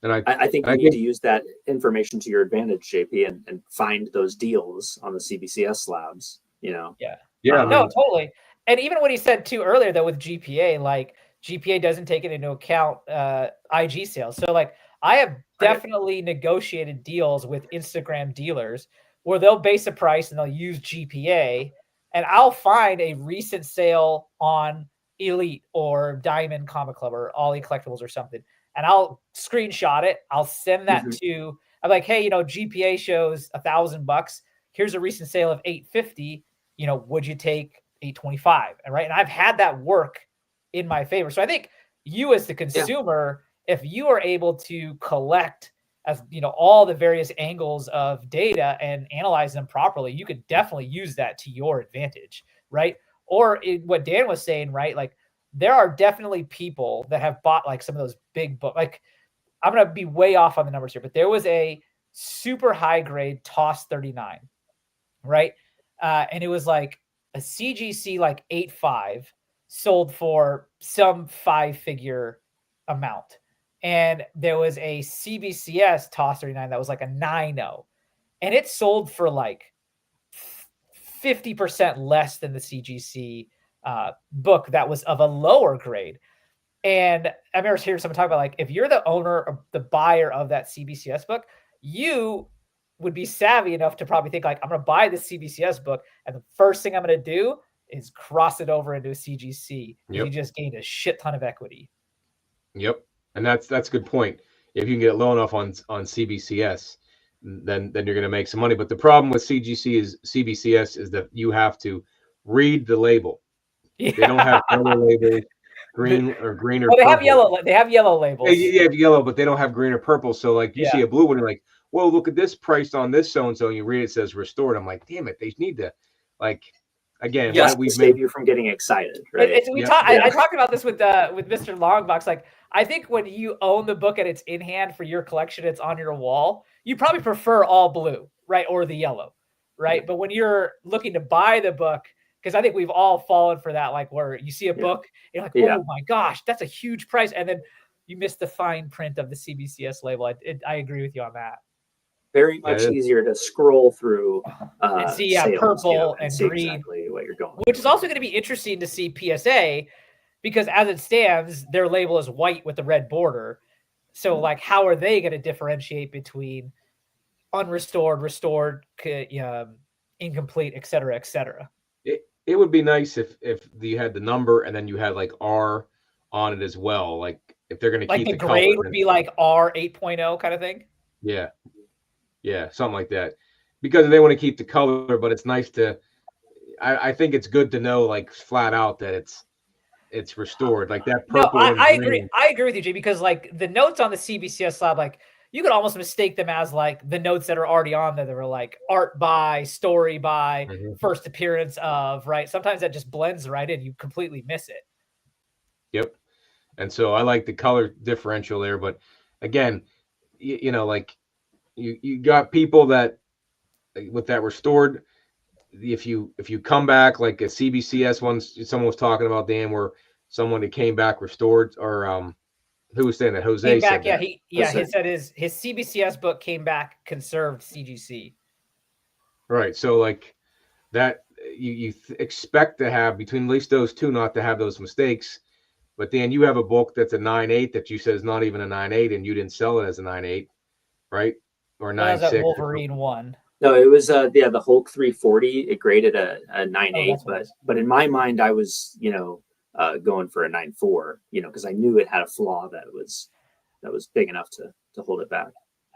And I think you need to use that information to your advantage, JP, and find those deals on the CBCS slabs, you know? Yeah. Yeah. No, totally. And even what he said too earlier, though, with GPA, like GPA doesn't take it into account IG sales. So like I have definitely negotiated deals with Instagram dealers where they'll base a price and they'll use GPA, and I'll find a recent sale on Elite or Diamond Comic Club or Ollie Collectibles or something, and I'll screenshot it. I'll send that to. I'm like, hey, GPA shows $1,000. Here's a recent sale of $850. Would you take $825? Right, and I've had that work in my favor. So I think you, as the consumer, if you are able to collect all the various angles of data and analyze them properly, you could definitely use that to your advantage, right? Or what Dan was saying, right? Like there are definitely people that have bought like some of those big books. Like I'm going to be way off on the numbers here, but there was a super high grade TOS 39, right? And it was like a CGC like 8.5 sold for some 5-figure amount. And there was a CBCS TOS 39 that was like a 9.0, and it sold for like 50% less than the CGC book that was of a lower grade. And I remember hearing someone talk about like, if you're the owner or the buyer of that CBCS book, you would be savvy enough to probably think like, I'm going to buy this CBCS book, and the first thing I'm going to do is cross it over into a CGC. You just gained a shit ton of equity. Yep. And that's a good point. If you can get low enough on CBCS, then you're going to make some money. But the problem with CBCS is that you have to read the label. Yeah. They don't have other labels, green or well, they purple. Have yellow. They have yellow labels. Yeah, yellow, but they don't have green or purple. So like you see a blue one, you're like, whoa, look at this priced on this so and so. And you read it says restored. I'm like, damn it, they need to like. Again, we've made you from getting excited, right? I talked about this with Mr. Longbox. Like, I think when you own the book and it's in hand for your collection, it's on your wall, you probably prefer all blue, right, or the yellow, right? But when you're looking to buy the book, because I think we've all fallen for that, like where you see a book, you're like, oh my gosh, that's a huge price, and then you miss the fine print of the CBCS label. I agree with you on that. Very much easier to scroll through and see purple and see green, exactly what you're going. Which is also going to be interesting to see PSA, because as it stands, their label is white with the red border. So, like, how are they going to differentiate between unrestored, restored, incomplete, et cetera, et cetera? It would be nice if you had the number and then you had like R on it as well. Like if they're going to keep the grade would be like R 8.0 kind of thing. Yeah, something like that, because they want to keep the color, but it's nice to. I think it's good to know, like flat out, that it's restored, like that purple. No, I agree. I agree with you, Jay, because like the notes on the CBCS slab, like you could almost mistake them as like the notes that are already on there that are like art by, story by, first appearance of, right? Sometimes that just blends right in. You completely miss it. Yep, and so I like the color differential there, but again, like. You got people that with that restored, if you come back like a CBCS one, someone was talking about, Dan, where someone that came back restored, or who was saying that? Jose came back, said he said his CBCS book came back conserved CGC. Right, so like that you expect to have between at least those two not to have those mistakes, but then you have a book that's a 9.8 that you said is not even a 9.8 and you didn't sell it as a 9.8, right? Or 9.6. Wolverine one. No, it was the Hulk 340. It graded a 9.8, but in my mind, I was going for a 9.4. Because I knew it had a flaw that was big enough to hold it back.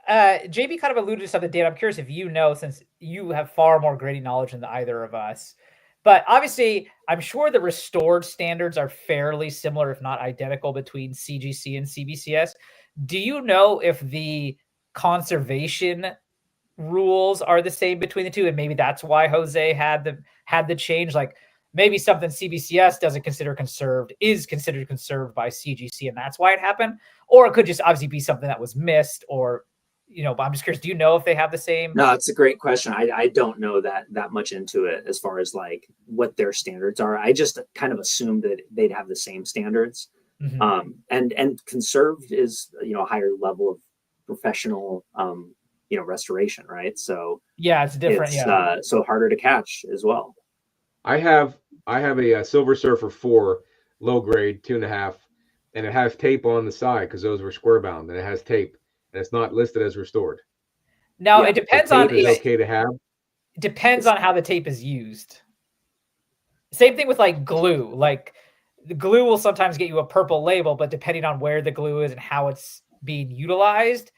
JB kind of alluded to something, Dan. I'm curious if you know, since you have far more grading knowledge than either of us. But obviously, I'm sure the restored standards are fairly similar, if not identical, between CGC and CBCS. Do you know if the conservation rules are the same between the two, and maybe that's why Jose had the change? Like maybe something CBCS doesn't consider conserved is considered conserved by CGC, and that's why it happened. Or it could just obviously be something that was missed, or but I'm just curious, do you know if they have the same? No, it's a great question. I don't know that much into it as far as like what their standards are. I just kind of assumed that they'd have the same standards. And conserved is a higher level professional, restoration, right? So yeah, it's different. So harder to catch as well. I have a Silver Surfer 4 low grade 2.5, and it has tape on the side because those were square bound, and it has tape, and it's not listed as restored. Now it depends tape on is okay to have. Depends on how the tape is used. Same thing with like glue. Like the glue will sometimes get you a purple label, but depending on where the glue is and how it's being utilized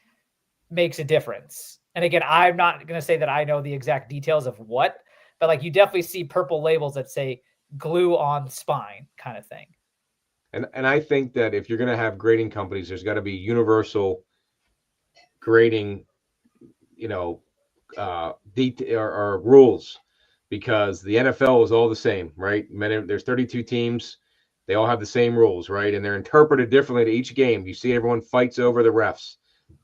makes a difference. And again, I'm not going to say that I know the exact details of what, but like you definitely see purple labels that say glue on spine kind of thing. And I think that if you're going to have grading companies, there's got to be universal grading, or rules, because the NFL is all the same, right? There's 32 teams. They all have the same rules, right? And they're interpreted differently to each game. You see everyone fights over the refs,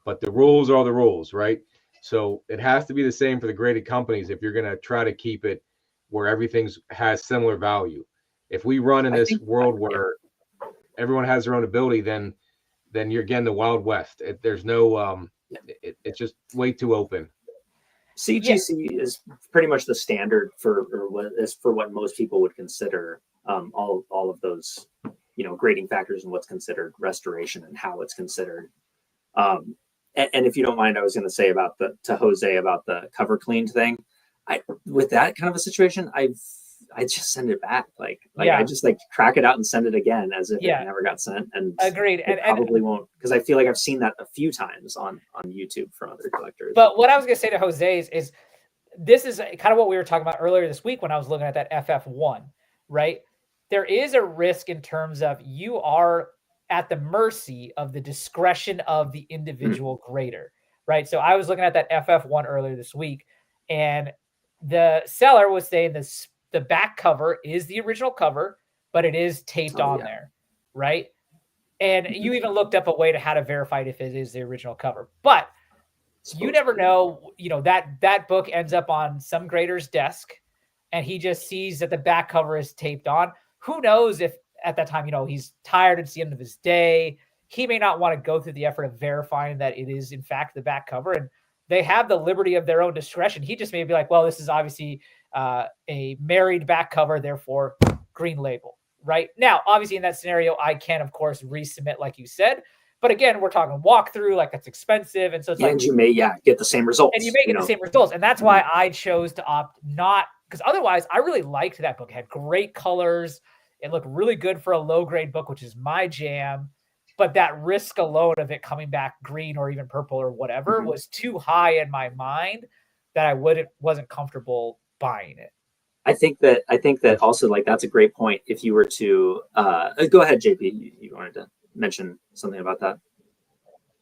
but the rules are the rules, right? So it has to be the same for the graded companies if you're going to try to keep it where everything has similar value. If we run in this world where everyone has their own ability, then you're again the Wild West. There's no it's just way too open. CGC is pretty much the standard for what most people would consider all of those grading factors and what's considered restoration and how it's considered. And if you don't mind, I was going to say to Jose about the cover cleaned thing. With that kind of a situation, I just send it back. I just crack it out and send it again as if it never got sent. And agreed. And probably won't, because I feel like I've seen that a few times on YouTube from other collectors. But what I was going to say to Jose is this is kind of what we were talking about earlier this week when I was looking at that FF1, right? There is a risk in terms of you are at the mercy of the discretion of the individual grader, right? So I was looking at that FF1 earlier this week, and the seller was saying the back cover is the original cover, but it is taped on there, right? And you even looked up a way to how to verify it if it is the original cover. But you never know, that book ends up on some grader's desk and he just sees that the back cover is taped on. Who knows if at that time, he's tired, it's the end of his day. He may not want to go through the effort of verifying that it is in fact the back cover, and they have the liberty of their own discretion. He just may be like, well, this is obviously a married back cover, therefore green label, right? Now, obviously in that scenario, I can, of course, resubmit like you said. But again, we're talking walkthrough, like it's expensive. And so it's and you may, get the same results. And you may get the same results. And that's why I chose to opt not, because otherwise I really liked that book. It had great colors. It looked really good for a low grade book, which is my jam. But that risk alone of it coming back green or even purple or whatever was too high in my mind that I wasn't comfortable buying it. I think that also, that's a great point. If you were to go ahead, JP, you wanted to mention something about that.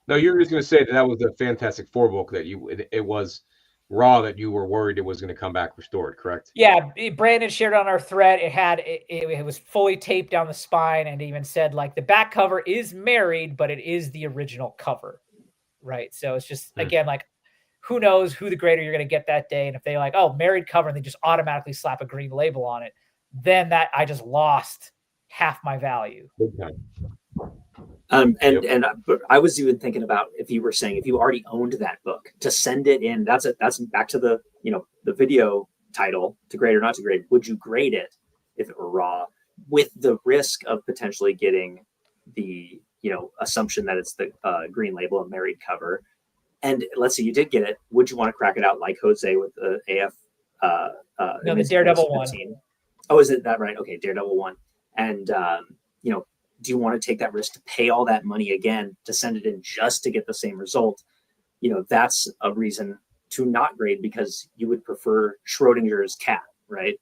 No, you're just going to say that was a Fantastic Four book that it was raw, that you were worried it was going to come back restored, correct? Yeah, Brandon shared on our thread. It was fully taped down the spine, and even said the back cover is married, but it is the original cover, right? So it's just again who knows who the grader you're going to get that day, and if they married cover and they just automatically slap a green label on it, then that I just lost half my value. Okay. And I was even thinking about if you already owned that book, to send it in. That's back to the the video title, to grade or not to grade. Would you grade it if it were raw, with the risk of potentially getting the assumption that it's the green label and married cover? And let's say you did get it, would you want to crack it out like Jose with the AF? No, the Daredevil 15? One. Oh, is it that right? Okay, Daredevil 1. And do you want to take that risk to pay all that money again to send it in just to get the same result? That's a reason to not grade, because you would prefer Schrodinger's cat, right?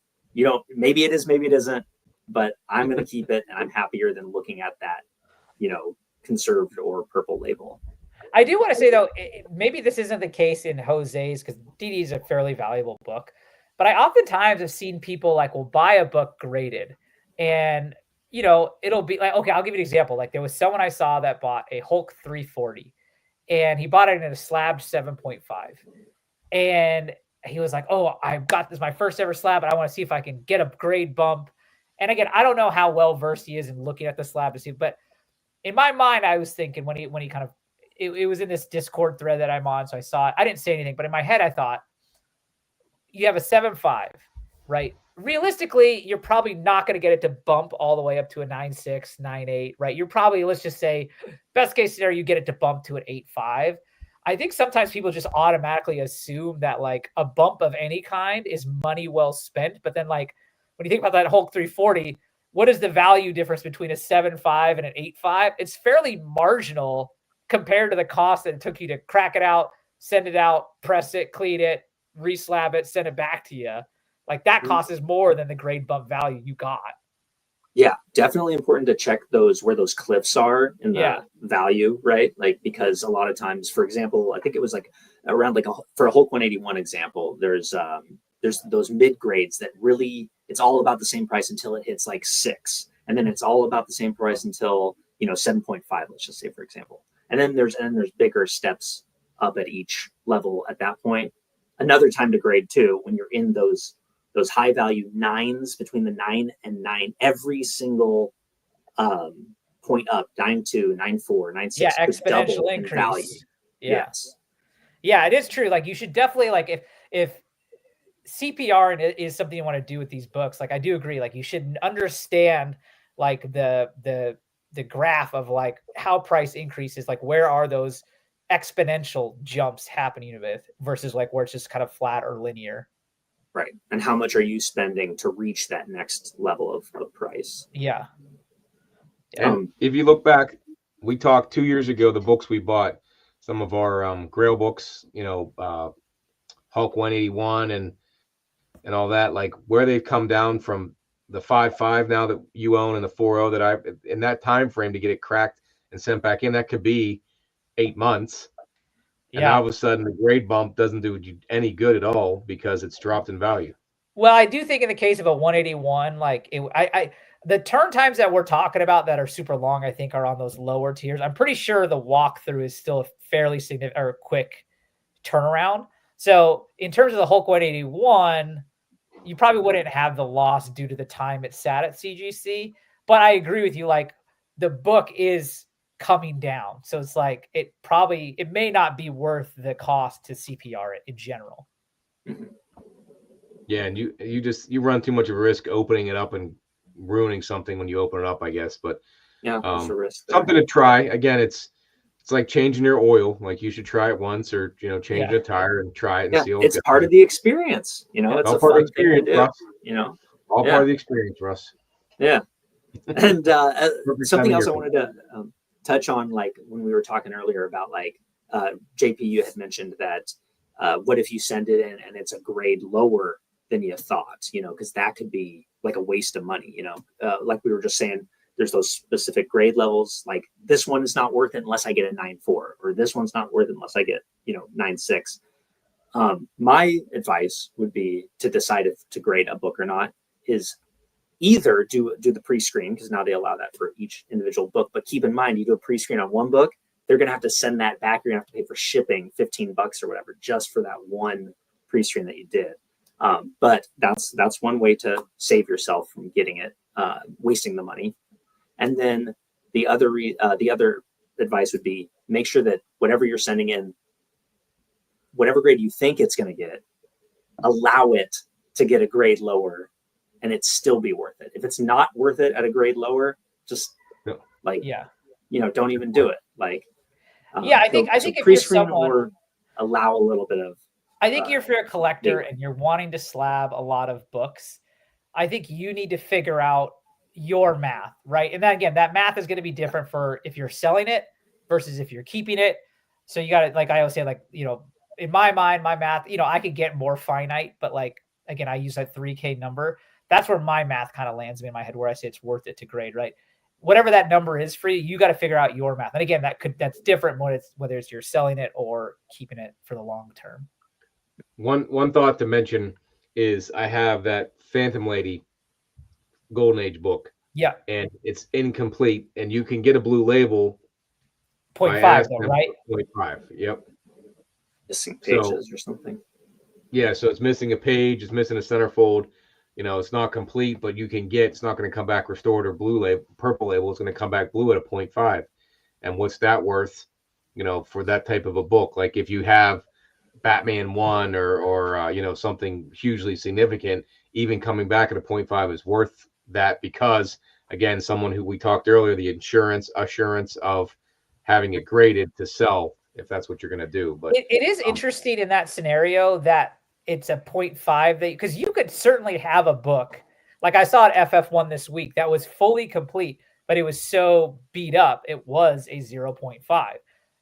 Maybe it is, maybe it isn't, but I'm going to keep it, and I'm happier than looking at that, conserved or purple label. I do want to say, though, maybe this isn't the case in Jose's, because DD is a fairly valuable book, but I oftentimes have seen people will buy a book graded, and it'll be okay, I'll give you an example. There was someone I saw that bought a Hulk 340, and he bought it in a slabbed 7.5. And he was like, oh, I've got this, my first ever slab, and I want to see if I can get a grade bump. And again, I don't know how well versed he is in looking at the slab to see, but in my mind, I was thinking when he kind of it was in this Discord thread that I'm on, so I saw it. I didn't say anything, but in my head I thought, you have a 7.5, right? Realistically, you're probably not going to get it to bump all the way up to a 9.6, 9.8, right? You're probably, let's just say, best case scenario, you get it to bump to an 8.5. I think sometimes people just automatically assume that like a bump of any kind is money well spent. But then like when you think about that Hulk 340, what is the value difference between a 7.5 and an 8.5? It's fairly marginal compared to the cost that it took you to crack it out, send it out, press it, clean it, reslab it, send it back to you. Like that cost is more than the grade bump value you got. Yeah, definitely important to check those where those cliffs are in the value, right? Like, because a lot of times, for example, I think it was like around like for a Hulk 181 example, there's those mid grades that really, it's all about the same price until it hits like 6. And then it's all about the same price until, 7.5, let's just say, for example. And then there's bigger steps up at each level at that point. Another time to grade too, when you're in those high value 9s, between the 9 and 9, every single point up, 9.2, 9.4, 9.6, yeah, exponential increase. Value. Yeah. Yes. Yeah, it is true. Like you should definitely like if CPR is something you want to do with these books, like I do agree, like you should understand like the graph of like how price increases, like where are those exponential jumps happening with versus like where it's just kind of flat or linear. Right. And how much are you spending to reach that next level of price? Yeah. And if you look back, we talked 2 years ago, the books we bought, some of our Grail books, Hulk 181 and all that, like where they've come down from the 5.5 now that you own and the 4.0 that I've in that time frame to get it cracked and sent back in, that could be 8 months. And all of a sudden the grade bump doesn't do you any good at all because it's dropped in value. Well, I do think in the case of a 181, like the turn times that we're talking about that are super long, I think are on those lower tiers. I'm pretty sure the walkthrough is still a fairly significant or quick turnaround. So in terms of the Hulk 181, you probably wouldn't have the loss due to the time it sat at CGC. But I agree with you, like the book is coming down. So it's like it may not be worth the cost to CPR it in general. Yeah, and you run too much of a risk opening it up and ruining something when you open it up, I guess. But yeah, it's a risk there. Something to try. Again, it's like changing your oil. Like you should try it once, or change a tire and try it and see. It's part of the experience. It's all a part fun of the experience, thing to do, Russ. All part of the experience, Russ. Yeah. And something else I wanted to touch on, like when we were talking earlier about like JP, you had mentioned that what if you send it in and it's a grade lower than you thought, because that could be like a waste of money, like we were just saying, there's those specific grade levels, like this one is not worth it unless I get a 9.4, or this one's not worth it unless I get 9.6. My advice would be to decide if to grade a book or not is either do the pre-screen, because now they allow that for each individual book, but keep in mind, you do a pre-screen on one book, they're going to have to send that back. You're going to have to pay for shipping $15 or whatever, just for that one pre-screen that you did. But that's one way to save yourself from getting it, wasting the money. And then the other advice would be make sure that whatever you're sending in, whatever grade you think it's going to get, allow it to get a grade lower and it still be worth it. If it's not worth it at a grade lower, just don't even do it. Like, I think if you're someone, or allow a little bit of, I think if you're a collector and you're wanting to slab a lot of books, I think you need to figure out your math, right? And then again, that math is going to be different for if you're selling it versus if you're keeping it. So you got to, like I always say, like, in my mind, my math, I could get more finite, but like, again, I use that 3K number. That's where my math kind of lands me in my head, where I say it's worth it to grade, right? Whatever that number is for you, you got to figure out your math. And again, that's different whether it's you're selling it or keeping it for the long term. One thought to mention is I have that Phantom Lady Golden Age book. Yeah. And it's incomplete, and you can get a blue label. 0.5 though, right? 0.5. Yep. Missing pages or something. Yeah, so it's missing a page, it's missing a centerfold. It's not complete, but it's not going to come back restored or blue label, purple label. It's going to come back blue at a 0.5. And what's that worth for that type of a book. Like if you have Batman 1 or something hugely significant, even coming back at a 0.5 is worth that, because again, someone who we talked earlier, the assurance of having it graded to sell, if that's what you're going to do. But it is interesting in that scenario that it's a 0.5, because you could certainly have a book like I saw at FF1 this week that was fully complete, but it was so beat up, it was a 0.5.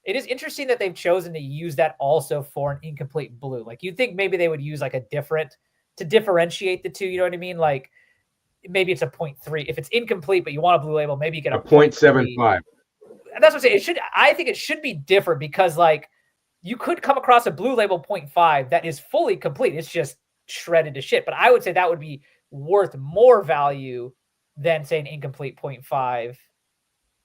It is interesting that they've chosen to use that also for an incomplete blue. Like you'd think maybe they would use like a different to differentiate the two. You know what I mean? Like maybe it's a 0.3. If it's incomplete, but you want a blue label, maybe you get a 0.75. That's what I'm saying. I think it should be different, because like you could come across a blue label 0.5 that is fully complete. It's just shredded to shit. But I would say that would be worth more value than say an incomplete 0.5,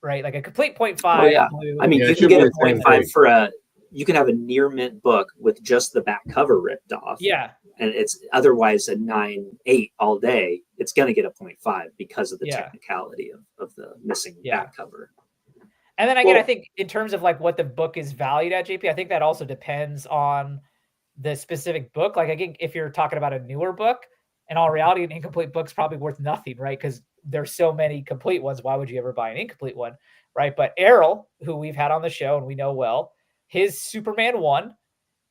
right? Like a complete 0.5. Oh, yeah. Blue. I mean, you can get a 0.5 for you can have a near mint book with just the back cover ripped off. Yeah. And it's otherwise a 9.8 all day. It's going to get a 0.5 because of the technicality of the missing back cover. And then again, I think in terms of like what the book is valued at, JP, I think that also depends on the specific book. Like again, if you're talking about a newer book, in all reality, an incomplete book's probably worth nothing, right? Because there's so many complete ones. Why would you ever buy an incomplete one, right? But Errol, who we've had on the show and we know well, his Superman 1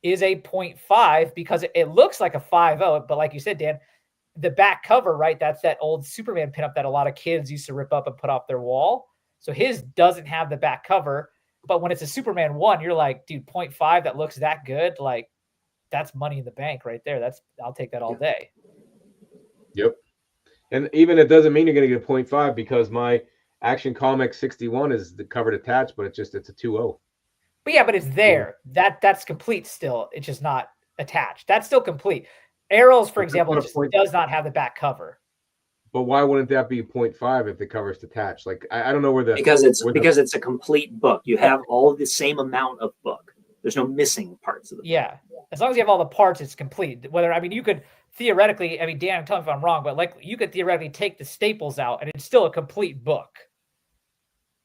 is a 0.5 because it looks like a 5.0. But like you said, Dan, the back cover, right? That's that old Superman pinup that a lot of kids used to rip up and put off their wall. So his doesn't have the back cover. But when it's a Superman 1, you're like, dude, 0.5 that looks that good. Like that's money in the bank right there. I'll take that all day. Yep. And even it doesn't mean you're going to get a 0.5, because my Action Comics 61 is the cover attached, but it's a 2.0. But yeah, but it's there. That's complete still. It's just not attached. That's still complete. Arrows, for example, just does not have the back cover. But why wouldn't that be 0.5 if the cover's detached? Like I don't know where the because it's a complete book. You have all the same amount of book. There's no missing parts of the book. Yeah. As long as you have all the parts, it's complete. You could theoretically, Dan, tell me if I'm wrong, but like you could theoretically take the staples out and it's still a complete book.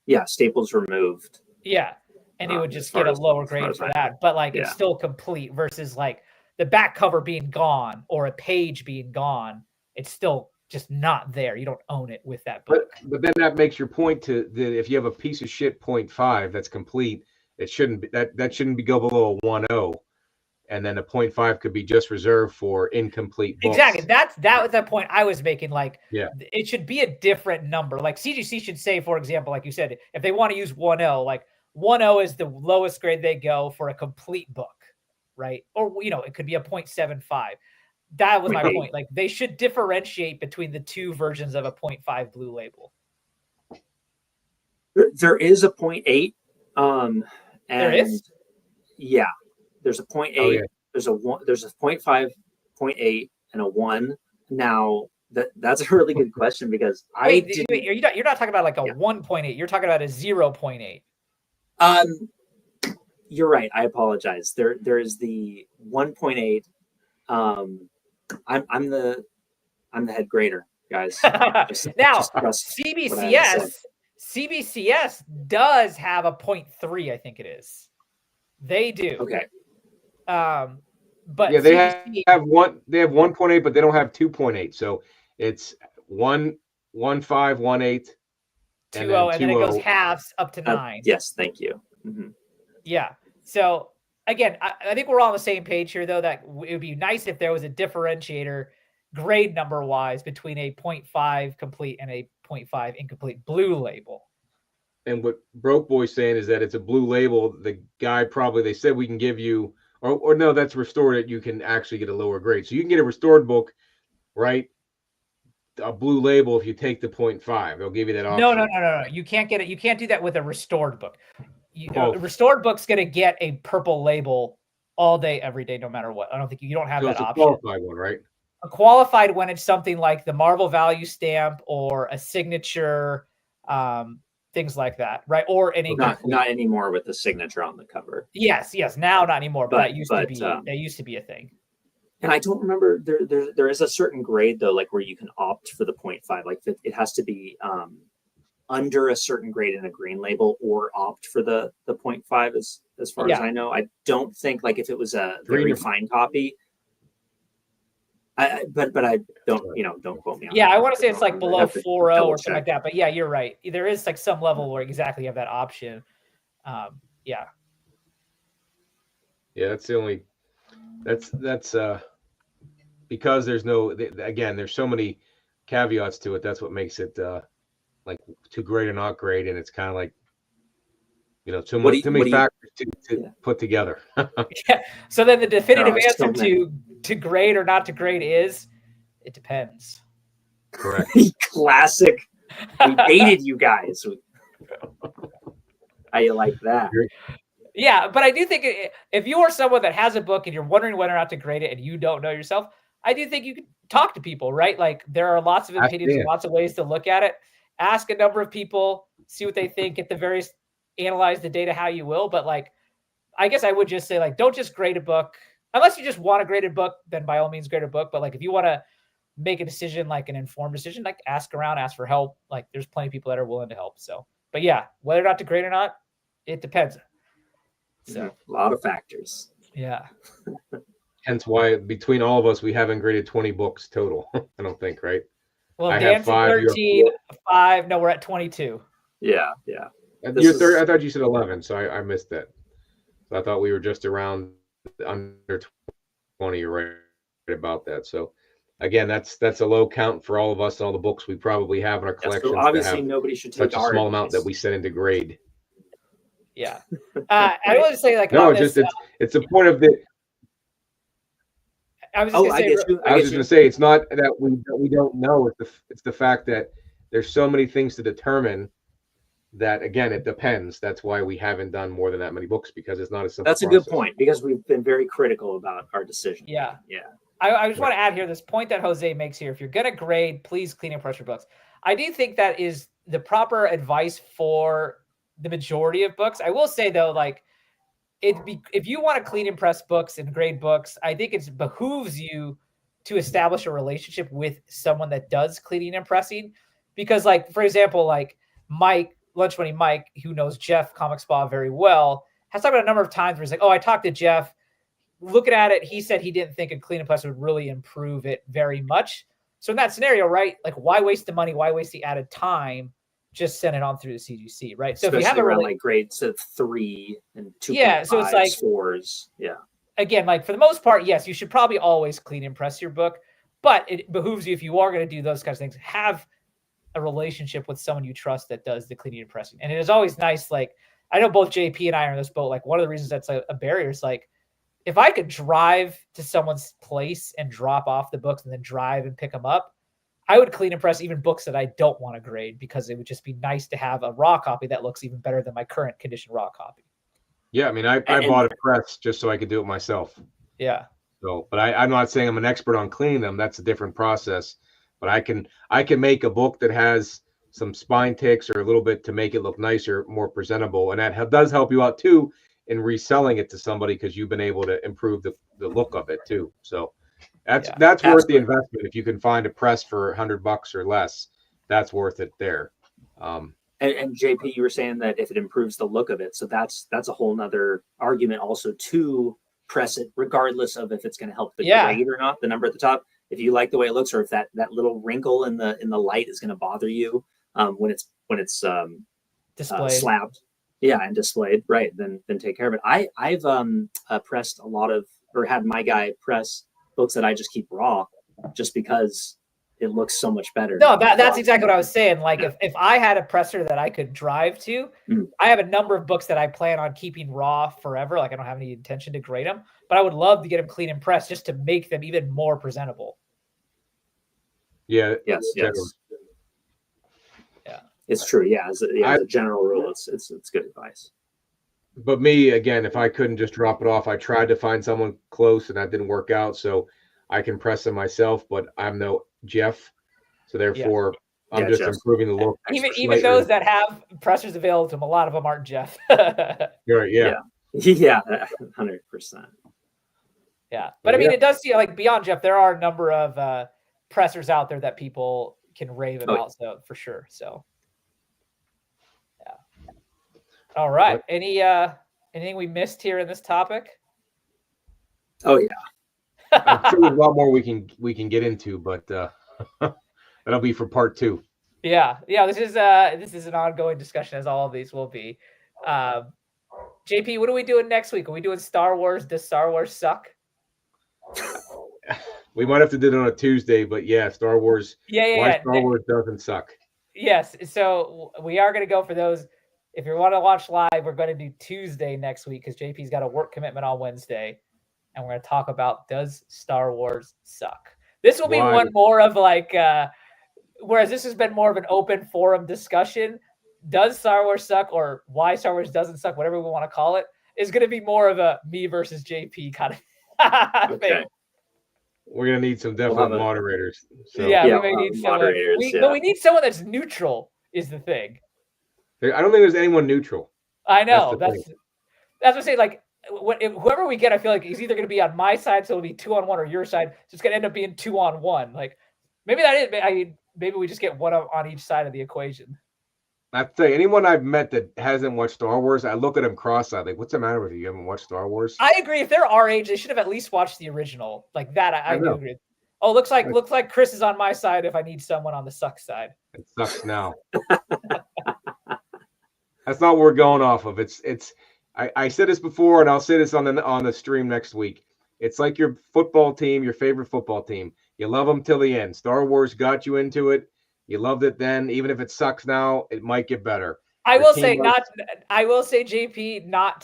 Yeah, staples removed. Yeah. And it would just get a lower grade for that. But like it's still complete versus like the back cover being gone or a page being gone. It's still just not there. You don't own it with that book. But then that makes your point to that if you have a piece of shit 0.5 that's complete, it shouldn't be that shouldn't be go below a 1.0. And then a 0.5 could be just reserved for incomplete books. Exactly. That was the point I was making. Like, it should be a different number. Like CGC should say, for example, like you said, if they want to use 1.0, like 1.0 is the lowest grade they go for a complete book, right? Or, it could be a 0.75. That was my point. Like, they should differentiate between the two versions of a 0.5 blue label. There is a 0.8. There is? Yeah. There's a 0.8. Oh, yeah. There's a 0.5, 0.8, and a 1. Now that's a really good question because you're not talking about like a 1.8. You're talking about a 0.8. You're right. I apologize. There is the 1.8. I'm the head grader, guys. CBCS does have a 0.3. I think it is. They do. Okay. But they have 1.8, but they don't have 2.8. So it's 1.5, 1.8, 2.0, and then it goes halves up to 9. Yes, thank you. Mm-hmm. Yeah. So again, I think we're all on the same page here, though, that it would be nice if there was a differentiator grade number wise between a 0.5 complete and a 0.5 incomplete blue label. And what Broke Boy's saying is that it's a blue label. The guy they said we can give you, or no, that's restored. It you can actually get a lower grade. So you can get a restored book, right? A blue label if you take the 0.5. They'll give you that option. No. You can't get it. You can't do that with a restored book. A restored book's going to get a purple label all day, every day, no matter what. I don't think you don't have that option. A qualified one, right? A qualified when it's something like the Marvel value stamp or a signature, things like that, right? Or any not anymore with the signature on the cover. Yes, now not anymore, but that used to be a thing. And I don't remember there is a certain grade though, like where you can opt for the 0.5. Like it has to be under a certain grade in a green label or opt for the 0.5 as far as I know. I don't think, like, if it was a very fine copy, but I don't, don't quote me on that. Yeah, I want to say it's like below 4.0 or something like that. But yeah, you're right. There is like some level where exactly you have that option. Yeah. Yeah, that's the only. That's because there's no. Again, there's so many caveats to it. That's what makes it like to grade or not grade, and it's kind of like, too many factors to put together. Yeah. So then the definitive answer to grade or not to grade is it depends. Correct. Classic. We baited you guys. How you like that? Yeah, but I do think if you are someone that has a book and you're wondering whether or not to grade it and you don't know yourself, I do think you can talk to people, right? Like there are lots of opinions and lots of ways to look at it. Ask a number of people, see what they think, get the various, analyze the data how you will. But like, I guess I would just say, like, don't just grade a book. Unless you just want a graded book, then by all means grade a book. But like, if you want to make a decision, like an informed decision, like ask around, ask for help. Like there's plenty of people that are willing to help. So, but yeah, whether or not to grade or not, it depends. So a lot of factors. Yeah. Hence why between all of us, we haven't graded 20 books total. I don't think, right? Well, I have 13, 5. No, we're at 22. Yeah. I thought you said 11, so I missed that. So I thought we were just around under 20. You're right about that. So again, that's a low count for all of us and all the books we probably have in our collections. So obviously, nobody should take such a small amount that we set into grade. Yeah. I would say, like, no, it's the point of the. I was just going to say it's not that we don't know. It's the fact that there's so many things to determine that, again, it depends. That's why we haven't done more than that many books, because it's not a simple That's a process. good point, because we've been very critical about our decision. Yeah. I just want to add here this point that Jose makes here. If you're going to grade, please clean and press your books. I do think that is the proper advice for the majority of books. I will say, though, like, if you want to clean and press books and grade books, I think it behooves you to establish a relationship with someone that does cleaning and pressing. Because, like, for example, like Mike, Lunch Money Mike, who knows Jeff Comic Spa very well, has talked about a number of times where he's like, oh, I talked to Jeff. Looking at it, he said he didn't think a clean and press would really improve it very much. So in that scenario, right, like, why waste the money? Why waste the added time? Just send it on through the CGC, right? So especially if you have around like grades of 3 and 2.5, so it's like 4s. Yeah. Again, like, for the most part, yes, you should probably always clean and press your book, but it behooves you, if you are going to do those kinds of things, have a relationship with someone you trust that does the cleaning and pressing. And it is always nice. Like, I know both JP and I are in this boat. Like, one of the reasons that's a barrier is, like, if I could drive to someone's place and drop off the books and then drive and pick them up, I would clean and press even books that I don't want to grade, because it would just be nice to have a raw copy that looks even better than my current condition raw copy. Yeah, I mean, I bought a press just so I could do it myself. Yeah. So, but I'm not saying I'm an expert on cleaning them. That's a different process. But I can make a book that has some spine ticks or a little bit to make it look nicer, more presentable, and that does help you out too in reselling it to somebody, because you've been able to improve the look of it too. So that's worth the investment. If you can find a press for $100 or less, that's worth it there. And JP, you were saying that if it improves the look of it, so that's a whole nother argument also to press it, regardless of if it's going to help the grade or not, the number at the top. If you like the way it looks, or if that little wrinkle in the light is going to bother you when it's displayed, slabbed, and displayed, right? Then take care of it. I've pressed a lot of, or had my guy press books that I just keep raw, just because it looks so much better. No, that's exactly what I was saying. Like, if I had a presser that I could drive to, I have a number of books that I plan on keeping raw forever. Like, I don't have any intention to grade them, but I would love to get them clean and pressed just to make them even more presentable. Yeah. Yes. Yeah. It's true. Yeah. As a general rule, it's good advice. But me, again, if I couldn't just drop it off, I tried to find someone close and that didn't work out. So I can press them myself, but I'm no Jeff. So therefore, I'm just improving the look. Even those that have pressers available to them, a lot of them aren't Jeff. Right, yeah. Yeah, 100%. Yeah. But I mean, it does seem like beyond Jeff, there are a number of pressers out there that people can rave about, so for sure. So All right. Anything we missed here in this topic? Oh yeah. I'm sure there's a lot more we can get into, but that'll be for part 2. Yeah. This is an ongoing discussion, as all of these will be. JP, what are we doing next week? Are we doing Star Wars? Does Star Wars suck? We might have to do it on a Tuesday, but yeah, Star Wars. Yeah. Star Wars doesn't suck. Yes. So we are going to go for those. If you want to watch live, we're going to do Tuesday next week because JP's got a work commitment on Wednesday. And we're going to talk about, does Star Wars suck? This will be one more of like, whereas this has been more of an open forum discussion, does Star Wars suck, or why Star Wars doesn't suck, whatever we want to call it, is going to be more of a me versus JP kind of thing. We're going to need some definite moderators. So. Yeah, we may need moderators. But we need someone that's neutral is the thing. I don't think there's anyone neutral. I know. That's what I'm saying. Like, whoever we get, I feel like he's either going to be on my side, so it'll be 2-on-1, or your side, so it's going to end up being 2-on-1. Like, maybe that is. Maybe we just get one on each side of the equation. I'd say anyone I've met that hasn't watched Star Wars, I look at them cross-eyed. Like, what's the matter with you? You haven't watched Star Wars? I agree. If they're our age, they should have at least watched the original. Like that, I do agree. Oh, looks like Chris is on my side if I need someone on the suck side. It sucks now. That's not what we're going off of. I said this before, and I'll say this on the stream next week. It's like your football team, your favorite football team. You love them till the end. Star Wars got you into it. You loved it then. Even if it sucks now, it might get better. I will say, JP, not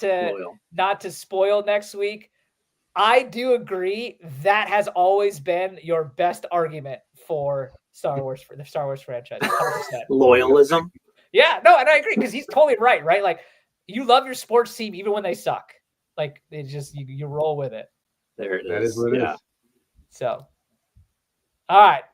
to spoil next week. I do agree that has always been your best argument for Star Wars, for the Star Wars franchise. 100%. Loyalism. Yeah, no, and I agree because he's totally right. Like, you love your sports team even when they suck. Like, it just you roll with it. There it is. That is what it is. So, all right,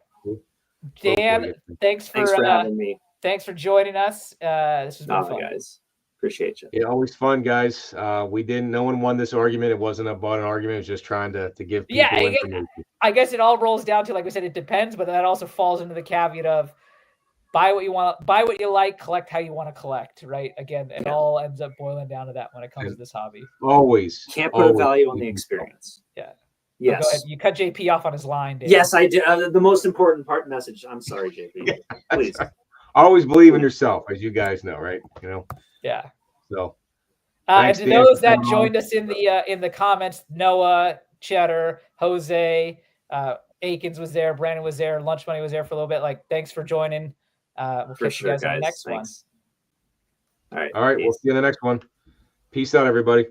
Dan, thanks for having me. Thanks for joining us. This has been fun, guys. Appreciate you. Yeah, always fun, guys. No one won this argument. It wasn't about an argument. It was just trying to give people information. I guess it all rolls down to, like we said, it depends, but that also falls into the caveat of buy what you want, buy what you like, collect how you want to collect, right? Again, it all ends up boiling down to that when it comes to this hobby. Always. Can't put a value on the experience. Yeah. Yes. Go ahead. You cut JP off on his line, Dave. Yes, I did. The most important message. I'm sorry, JP. Please. Always believe in yourself, as you guys know, right? Yeah. So. And to those that joined us in the comments, Noah, Cheddar, Jose, Akins was there, Brandon was there, Lunch Money was there for a little bit. Like, thanks for joining. We'll catch you guys on the next one. All right. All right. Peace. We'll see you in the next one. Peace out, everybody.